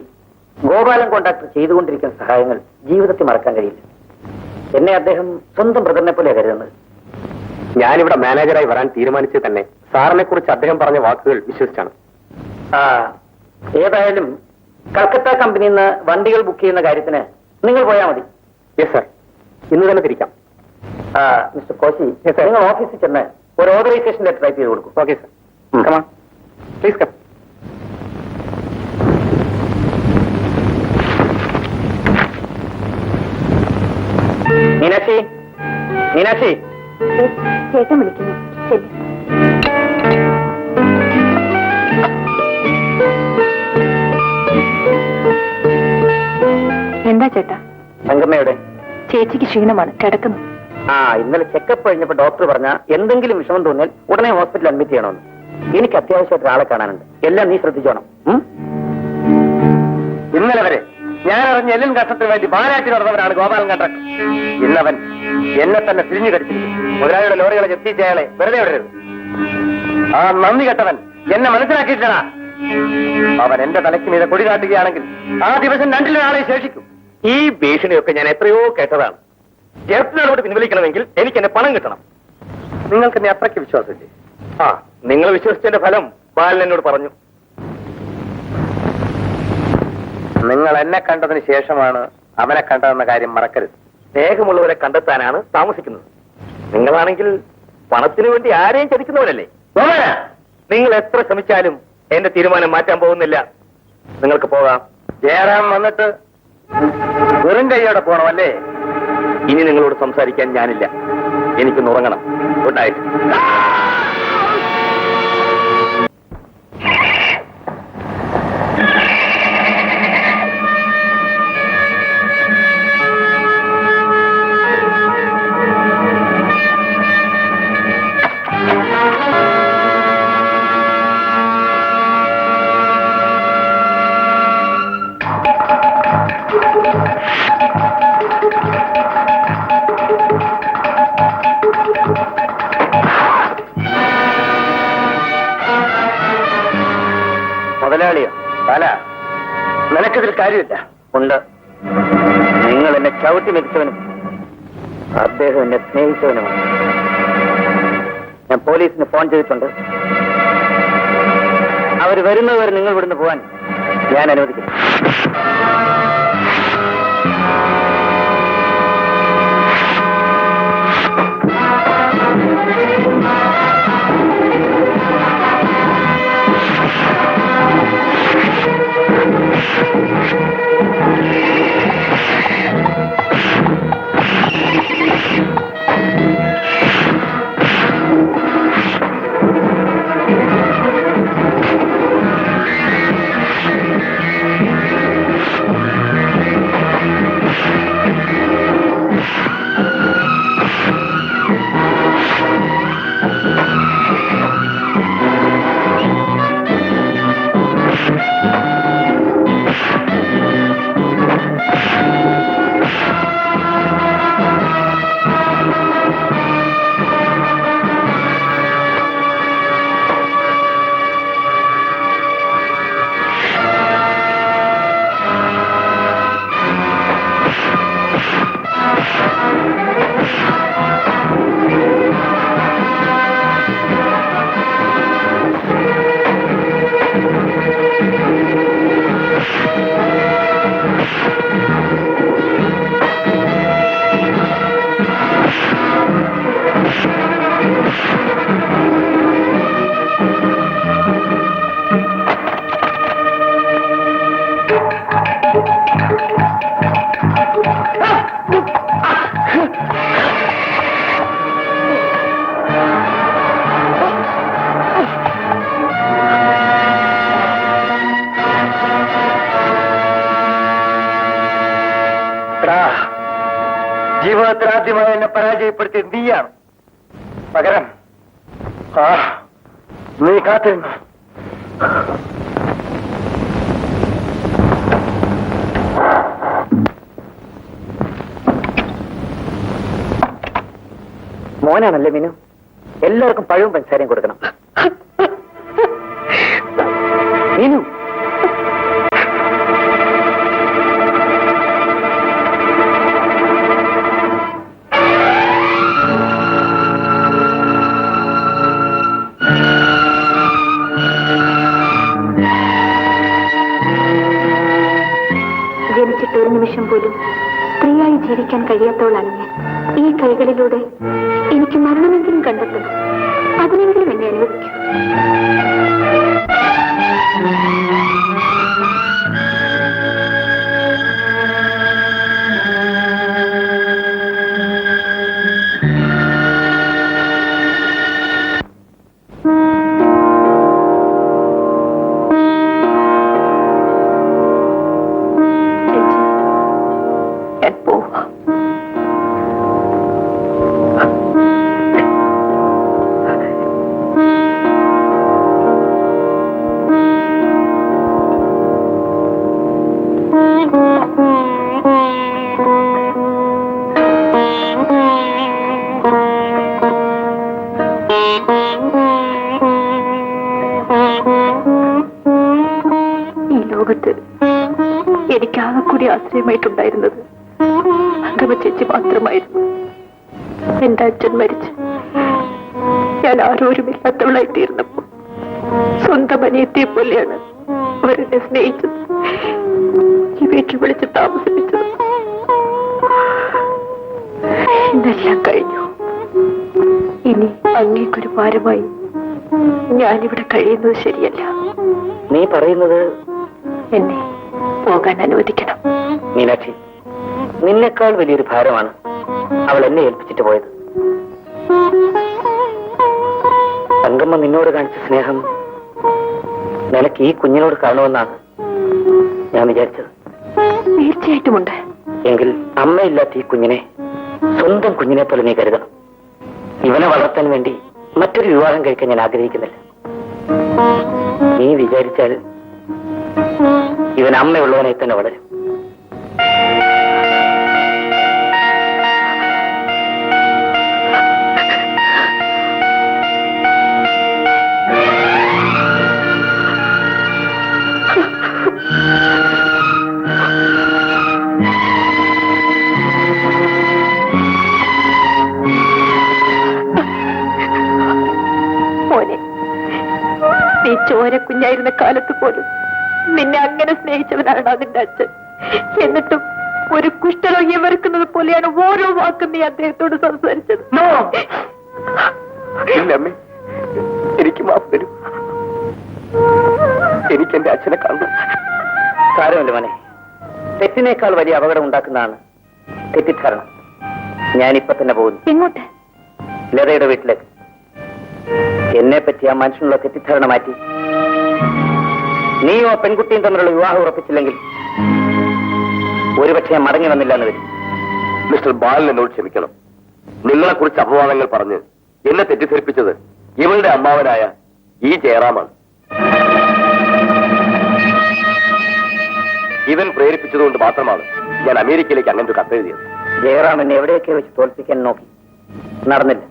ഗോപാലൻ കോൺട്രാക്ടർ ചെയ്തുകൊണ്ടിരിക്കുന്ന സഹായങ്ങൾ ജീവിതത്തിൽ മറക്കാൻ കഴിയില്ല. എന്നെ അദ്ദേഹം സ്വന്തം ബ്രദറിനെ പോലെ കരുതുന്നത്. ഞാനിവിടെ മാനേജറായി വരാൻ തീരുമാനിച്ചത് തന്നെ സാറിനെ കുറിച്ച് അദ്ദേഹം പറഞ്ഞ വാക്കുകൾ വിശ്വസിച്ചാണ്. ഏതായാലും കൽക്കത്ത കമ്പനിയിൽ നിന്ന് വണ്ടികൾ ബുക്ക് ചെയ്യുന്ന കാര്യത്തിന് നിങ്ങൾ പോയാൽ മതി. യെസ് സർ, ഇന്ന് തന്നെ തിരിക്കാം. മിസ്റ്റർ കോശി, നിങ്ങൾ ഓഫീസിൽ ചെന്ന് ഒരു ഓതറൈസേഷൻ ലെറ്റർ ടൈപ്പ് ചെയ്ത് കൊടുക്കും. Okay sir. കമാ പ്ലീസ് കം. മീനാക്ഷി, മീനാക്ഷി, ചേട്ടൻ വിളിക്കുന്നു. ശരി. എന്താ ചേട്ടാ? തങ്കമ്മയുടെ ചേച്ചിക്ക് ക്ഷീണമാണ്, കിടക്കുന്നു. ഇന്നലെ ചെക്കപ്പ് കഴിഞ്ഞപ്പോ ഡോക്ടർ പറഞ്ഞ എന്തെങ്കിലും വിഷമം തോന്നിയാൽ ഉടനെ ഹോസ്പിറ്റലിൽ അഡ്മിറ്റ് ചെയ്യണമെന്ന്. എനിക്ക് അത്യാവശ്യമായിട്ട് ആളെ കാണാനുണ്ട്. എല്ലാം നീ ശ്രദ്ധിച്ചോണം. ഇന്നലെ വരെ ഞാൻ അറിഞ്ഞ എല്ലും കഷ്ടത്തിന് വേണ്ടി ബാലാറ്റി നടന്നവനാണ് ഗോപാലൻ കോൺട്രാക്ടർ. ഇന്നവൻ എന്നെ തന്നെ തിരിഞ്ഞു കടിച്ചിരിക്കും. മുതലാളിയുടെ ലോറികളെ എത്തിച്ച അയാളെ വെറുതെ വിടരുത്. ആ നന്ദി കെട്ടവൻ എന്നെ മനസ്സിലാക്കിയിട്ടാ. അവൻ എന്റെ തലയ്ക്ക് മീതെ കൊടി കാട്ടുകയാണെങ്കിൽ ആ ദിവസം രണ്ടിലൊരാളെ ശേഷിക്കും. ഈ ഭീഷണിയൊക്കെ ഞാൻ എത്രയോ കേട്ടതാണ്. ജയത്തിനോട് പിൻവലിക്കണമെങ്കിൽ എനിക്ക് എന്നെ പണം കിട്ടണം. നിങ്ങൾക്ക് എന്നെ അത്രയ്ക്ക് വിശ്വാസമില്ലേ? നിങ്ങൾ വിശ്വസിച്ചതിന്റെ ഫലം ബാലൻ എന്നോട് പറഞ്ഞു. നിങ്ങൾ എന്നെ കണ്ടതിന് ശേഷമാണ് അവനെ കണ്ടതെന്ന കാര്യം മറക്കരുത്. സ്നേഹമുള്ളവരെ കണ്ടെത്താനാണ് താമസിക്കുന്നത്. നിങ്ങളാണെങ്കിൽ പണത്തിനു വേണ്ടി ആരെയും ചതിക്കുന്നവരല്ലേ? നിങ്ങൾ എത്ര ശ്രമിച്ചാലും എന്റെ തീരുമാനം മാറ്റാൻ പോകുന്നില്ല. നിങ്ങൾക്ക് പോകാം. ജയറാം വന്നിട്ട് വെറും കൈയോടെ പോണമല്ലേ? ഇനി നിങ്ങളോട് സംസാരിക്കാൻ ഞാനില്ല. എനിക്കൊന്ന് ഉറങ്ങണം. Good night. മുതലാളിയോ? അല്ല, നിനക്കിതിൽ കാര്യമില്ല. ഉണ്ട്. നിങ്ങൾ എന്നെ ചവിട്ടി മെതിച്ചവനും അദ്ദേഹം എന്നെ സ്നേഹിച്ചവനുമാണ്. ഞാൻ പോലീസിന് ഫോൺ ചെയ്തിട്ടുണ്ട്. അവർ വരുന്നതുവരെ നിങ്ങൾ ഇവിടുന്ന് പോകാൻ ഞാൻ അനുവദിക്കും. ജീവിതത്തിൽ ആദ്യമായി എന്നെ പരാജയപ്പെടുത്തിയ നീയാണ്. പകരം നീ കാത്തിരുന്നു. മോനാണല്ലേ മീനു? എല്ലാവർക്കും പഴവും പഞ്ചസാരയും കൊടുക്കണം. മീനു, ജനിച്ചിട്ട് ഒരു നിമിഷം പോലും സ്ത്രീയായി ജീവിക്കാൻ കഴിയാത്തവളാണ് ഞാൻ. ഈ കൈകളിലൂടെ എനിക്ക് മരണമെങ്കിലും കണ്ടെത്തണം. അതിനെങ്കിലും എന്നെ അനുവദിക്കൂ. ലോകത്ത് എനിക്കാകെ കൂടി ആശ്രയമായിട്ടുണ്ടായിരുന്നത് അങ്കമ്മ ചേച്ചി മാത്രമായിരുന്നു. എന്റെ അച്ഛൻ മരിച്ച് ഞാൻ ആരോരുമില്ലാത്തവളായിത്തീർന്നപ്പോൾ സ്വന്തം അനിയത്തിയെ പോലെയാണ് അവരെന്നെ സ്നേഹിച്ചത്. ഈ വീട്ടിൽ വിളിച്ച് താമസിപ്പിച്ചത്. ഇന്നെല്ലാം കഴിഞ്ഞു. ഇനി അങ്ങേക്കൊരു ഭാരമായി ഞാനിവിടെ കഴിയുന്നത് ശരിയല്ല. നീ പറയുന്നത് എന്നെ പോകാൻ അനുവദിക്കണം. മീനാക്ഷി, നിന്നെക്കാൾ വലിയൊരു ഭാരമാണ് അവൾ എന്നെ ഏൽപ്പിച്ചിട്ട് പോയത്. തങ്കമ്മ നിന്നോട് കാണിച്ച സ്നേഹം നിനക്ക് ഈ കുഞ്ഞിനോട് കാണുമെന്നാണ് ഞാൻ വിചാരിച്ചത്. തീർച്ചയായിട്ടുമുണ്ട്. എങ്കിൽ അമ്മയില്ലാത്ത ഈ കുഞ്ഞിനെ സ്വന്തം കുഞ്ഞിനെ പോലെ നീ കരുതണം. ഇവനെ വളർത്താൻ വേണ്ടി മറ്റൊരു വിവാഹം കഴിക്കാൻ ഞാൻ ആഗ്രഹിക്കുന്നില്ല. നീ വിചാരിച്ചാൽ ഇവൻ അമ്മയുള്ളവനായി തന്നെ വളരും. ഇല്ലായിരുന്ന കാലത്ത് പോലും നിന്നെ അങ്ങനെ സ്നേഹിച്ചവനാണ് അതിന്റെ അച്ഛൻ. എന്നിട്ടും ഒരു കുഷ്ഠരോഗിയെ വെറുക്കുന്നത് പോലെയാണ് ഓരോ വാക്കും നീ അദ്ദേഹത്തോട് സംസാരിച്ചത്. എനിക്ക് മാപ്പ് തരും. എനിക്ക് എന്റെ അച്ഛനെ കാണണം. സാരമല്ല മോനെ, തെറ്റിനേക്കാൾ വലിയ അപകടം ഉണ്ടാക്കുന്നതാണ് തെറ്റിദ്ധാരണ. ഞാനിപ്പൊ തന്നെ പോകുന്നു. എങ്ങോട്ട്? ലതയുടെ വീട്ടിലേക്ക്. എന്നെ പറ്റി ആ മനുഷ്യനുള്ള തെറ്റിദ്ധാരണ മാറ്റി നീയോ പെൺകുട്ടിയും തമ്മിലുള്ള വിവാഹം ഉറപ്പിച്ചില്ലെങ്കിൽ ഒരുപക്ഷെ ഞാൻ മടങ്ങി വന്നില്ല എന്ന് വരും. മിസ്റ്റർ ബാലൻ എന്നോട് ക്ഷമിക്കണം. നിങ്ങളെ കുറിച്ച് അപവാദങ്ങൾ പറഞ്ഞ് എന്നെ തെറ്റിദ്ധരിപ്പിച്ചത് ഇവളുടെ അമ്മാവനായ ഈ ജയറാമാണ്. ഇവൻ പ്രേരിപ്പിച്ചതുകൊണ്ട് മാത്രമാണ് ഞാൻ അമേരിക്കയിലേക്ക് അങ്ങനത്തെ കത്തെഴുതിയത്. ജയറാം എന്നെ എവിടെയൊക്കെ വെച്ച് തോൽപ്പിക്കാൻ നോക്കി, നടന്നില്ല.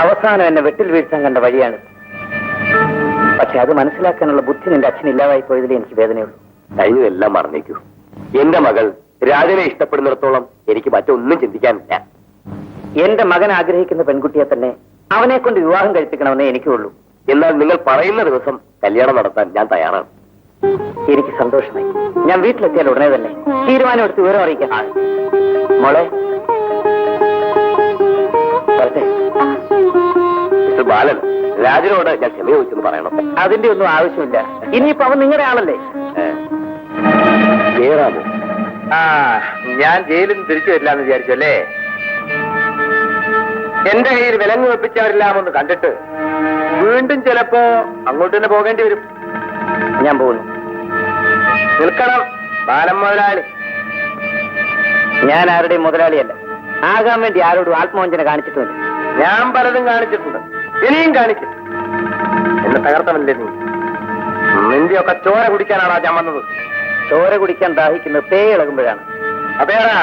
അവസാനം എന്നെ വെട്ടിൽ വീഴ്ത്താൻ കണ്ട വഴിയാണ്. പക്ഷെ അത് മനസ്സിലാക്കാനുള്ള ബുദ്ധി നിന്റെ അച്ഛൻ ഇല്ലാതായി പോയതിൽ എനിക്ക് വേദനയുള്ളൂ. കഴിഞ്ഞതെല്ലാം മറന്നേക്കൂ. എന്റെ മകൾ രാജനെ ഇഷ്ടപ്പെടുന്നിടത്തോളം എനിക്ക് മറ്റൊന്നും ചിന്തിക്കാനില്ല. എന്റെ മകൻ ആഗ്രഹിക്കുന്ന പെൺകുട്ടിയെ തന്നെ അവനെ കൊണ്ട് വിവാഹം കഴിപ്പിക്കണമെന്നേ എനിക്കുള്ളൂ. എന്നാൽ നിങ്ങൾ പറയുന്ന ദിവസം കല്യാണം നടത്താൻ ഞാൻ തയ്യാറാണ്. എനിക്ക് സന്തോഷമായി. ഞാൻ വീട്ടിലെത്തിയാൽ ഉടനെ തന്നെ തീരുമാനമെടുത്ത് വിവരം അറിയിക്കാം. മോളെ മിസ്റ്റർ ബാലൻ, രാജനോട് ഞാൻ ക്ഷമ ചോദിച്ചെന്ന് പറയണം. അതിന്റെ ഒന്നും ആവശ്യമില്ല. ഇനിയിപ്പോ അവൻ നിങ്ങളുടെ ആളല്ലേ. ജയറാമോ? ഞാൻ ജയിലിൽ നിന്ന് തിരിച്ചു വരില്ല എന്ന് വിചാരിച്ചു അല്ലേ? എന്റെ കയ്യിൽ വിലങ്ങ് വെപ്പിച്ചവരെല്ലാം ഒന്ന് കണ്ടിട്ട് വീണ്ടും ചിലപ്പോ അങ്ങോട്ട് തന്നെ പോകേണ്ടി വരും. ഞാൻ പോകുന്നു. നിൽക്കണം ബാലൻ മുതലാളി. ഞാൻ ആരുടെയും മുതലാളിയല്ല. ആകാൻ വേണ്ടി ആരോടും ആത്മവഞ്ചന കാണിച്ചിട്ടുണ്ട്. ഞാൻ പലതും കാണിച്ചിട്ടുണ്ട്, ഇനിയും കാണിക്കും. എന്നെ തകർത്തമല്ലേ നീ? നിന്റെയൊക്കെ ചോര കുടിക്കാനാണോ ഞാൻ വന്നത്? ചോര കുടിക്കാൻ ദാഹിക്കുന്നത് പേ ഇളകുമ്പോഴാണ്. അതേടാ,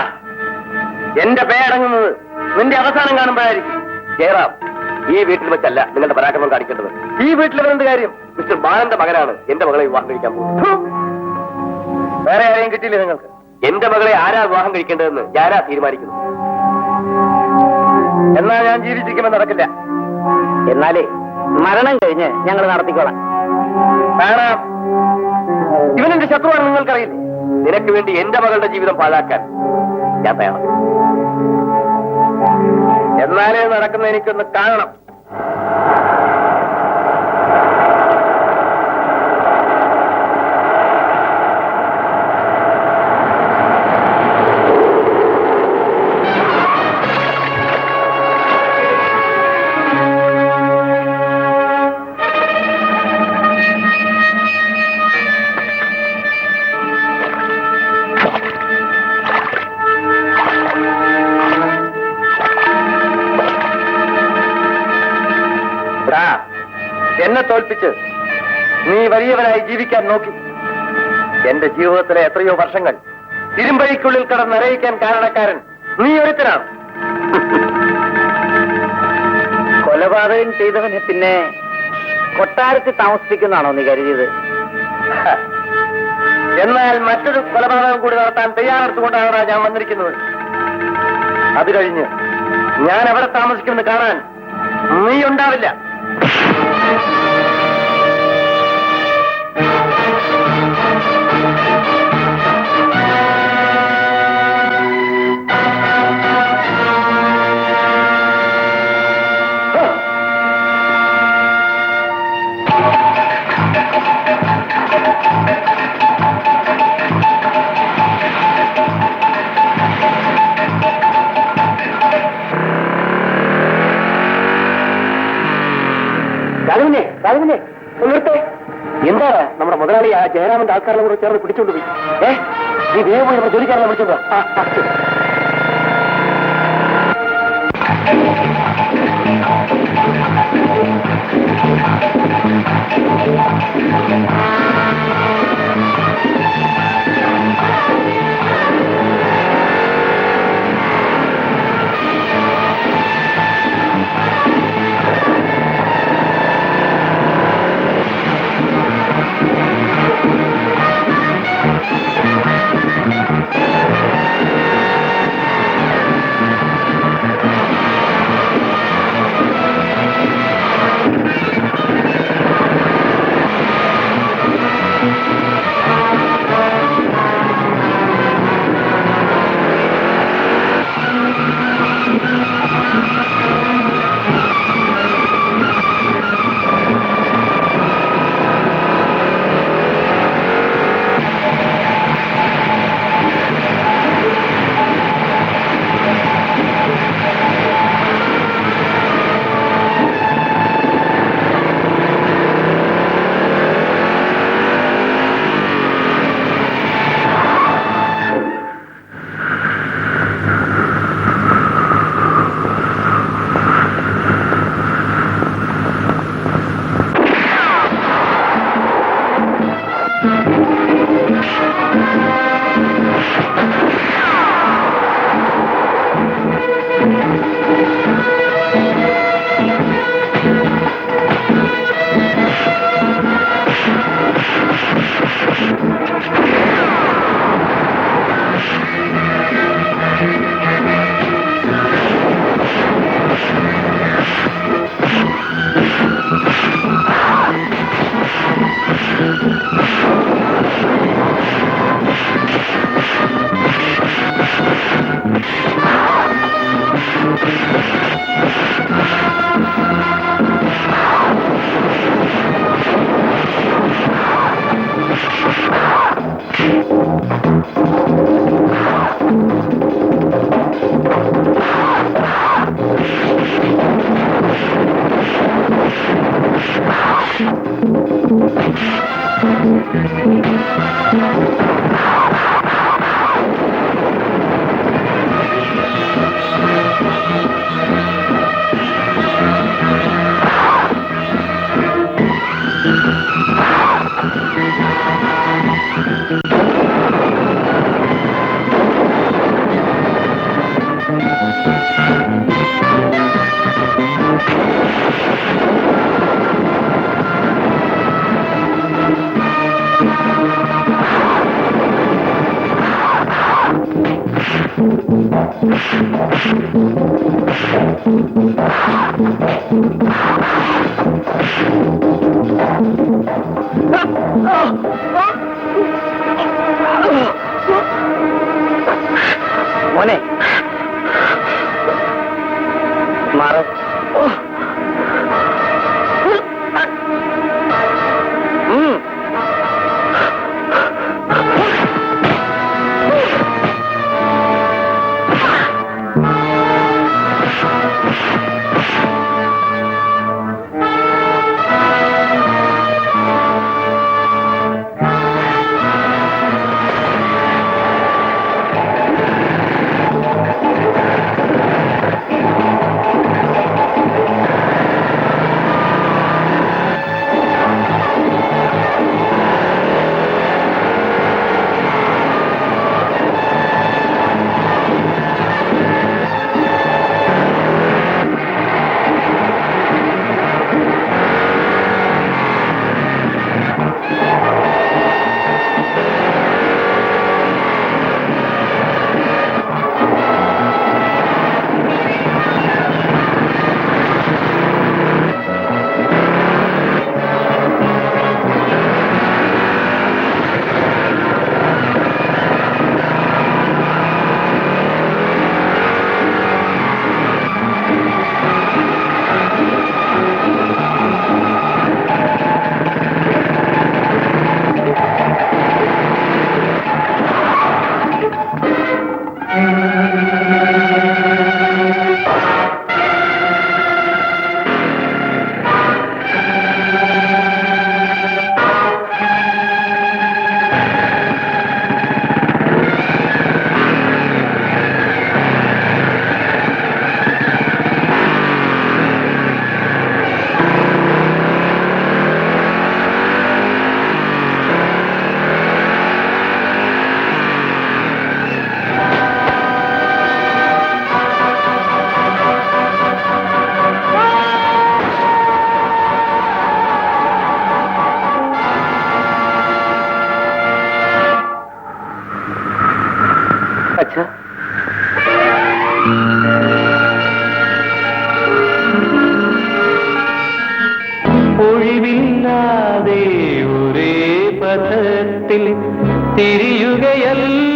എന്റെ പേ അടങ്ങുന്നത് നിന്റെ അവസാനം കാണുമ്പോഴായിരിക്കും. ജയറാം, ഈ വീട്ടിൽ വെച്ചല്ല നിങ്ങളുടെ പരാക്രമം കാണിക്കേണ്ടത്. ഈ വീട്ടിൽ വരേണ്ട കാര്യം മിസ്റ്റർ ബാലന്റെ മകനാണ് എന്റെ മകളെ വിവാഹം കഴിക്കാൻ പോകുന്നത്. വേറെ ആരെയും കിട്ടിയില്ലേ നിങ്ങൾക്ക്? എന്റെ മകളെ ആരാ വിവാഹം കഴിക്കേണ്ടതെന്ന് ഞാനാ തീരുമാനിക്കുന്നു. എന്നാൽ ഞാൻ ജീവിച്ചിരിക്കുമ്പോൾ നടക്കില്ല. എന്നാലേ മരണം കഴിഞ്ഞ് ഞങ്ങൾ നടത്തിക്കോളാം. കാണാം. ഇവനെന്റെ ശത്രുവാണ് നിങ്ങൾക്കറിയില്ലേ? നിനക്ക് വേണ്ടി എന്റെ മകളുടെ ജീവിതം പാഴാക്കാൻ ഞാൻ തയ്യാറാണ്. എന്നാലേ നടക്കുന്ന എനിക്കൊന്ന് കാണണം. എന്നെ തോൽപ്പിച്ച് നീ വലിയവനായി ജീവിക്കാൻ നോക്കി. എന്റെ ജീവിതത്തിലെ എത്രയോ വർഷങ്ങൾ ഇരുമ്പഴിക്കുള്ളിൽ കിടന്നരയിക്കാൻ കാരണക്കാരൻ നീ ഒരുത്തനാണ്. കൊലപാതകം ചെയ്തവനെ പിന്നെ കൊട്ടാരത്തിൽ താമസിപ്പിക്കുന്നതാണോ നീ കരുതിയത്? എന്നാൽ മറ്റൊരു കൊലപാതകം കൂടി നടത്താൻ തയ്യാറെടുത്തുകൊണ്ടാണ് ഞാൻ വന്നിരിക്കുന്നത്. അത് കഴിഞ്ഞ് ഞാൻ എവിടെ താമസിക്കുമെന്ന് കാണാൻ നീ ഉണ്ടാവില്ല. എന്താ നമ്മുടെ മുതലാളി ആ ജയരാമന്റെ ആൾക്കാരെ കൂടെ ചേർന്ന് പിടിച്ചോണ്ട് പോയി. നീ വേഗം പോയി നമ്മുടെ ജോലിക്കാരനെ വിളിച്ചോണ്ടോ. മോനെ മാറ अच्छा ഒഴിവില്ലാതെ ഒരേ പദത്തിൽ തിരിയുകയല്ല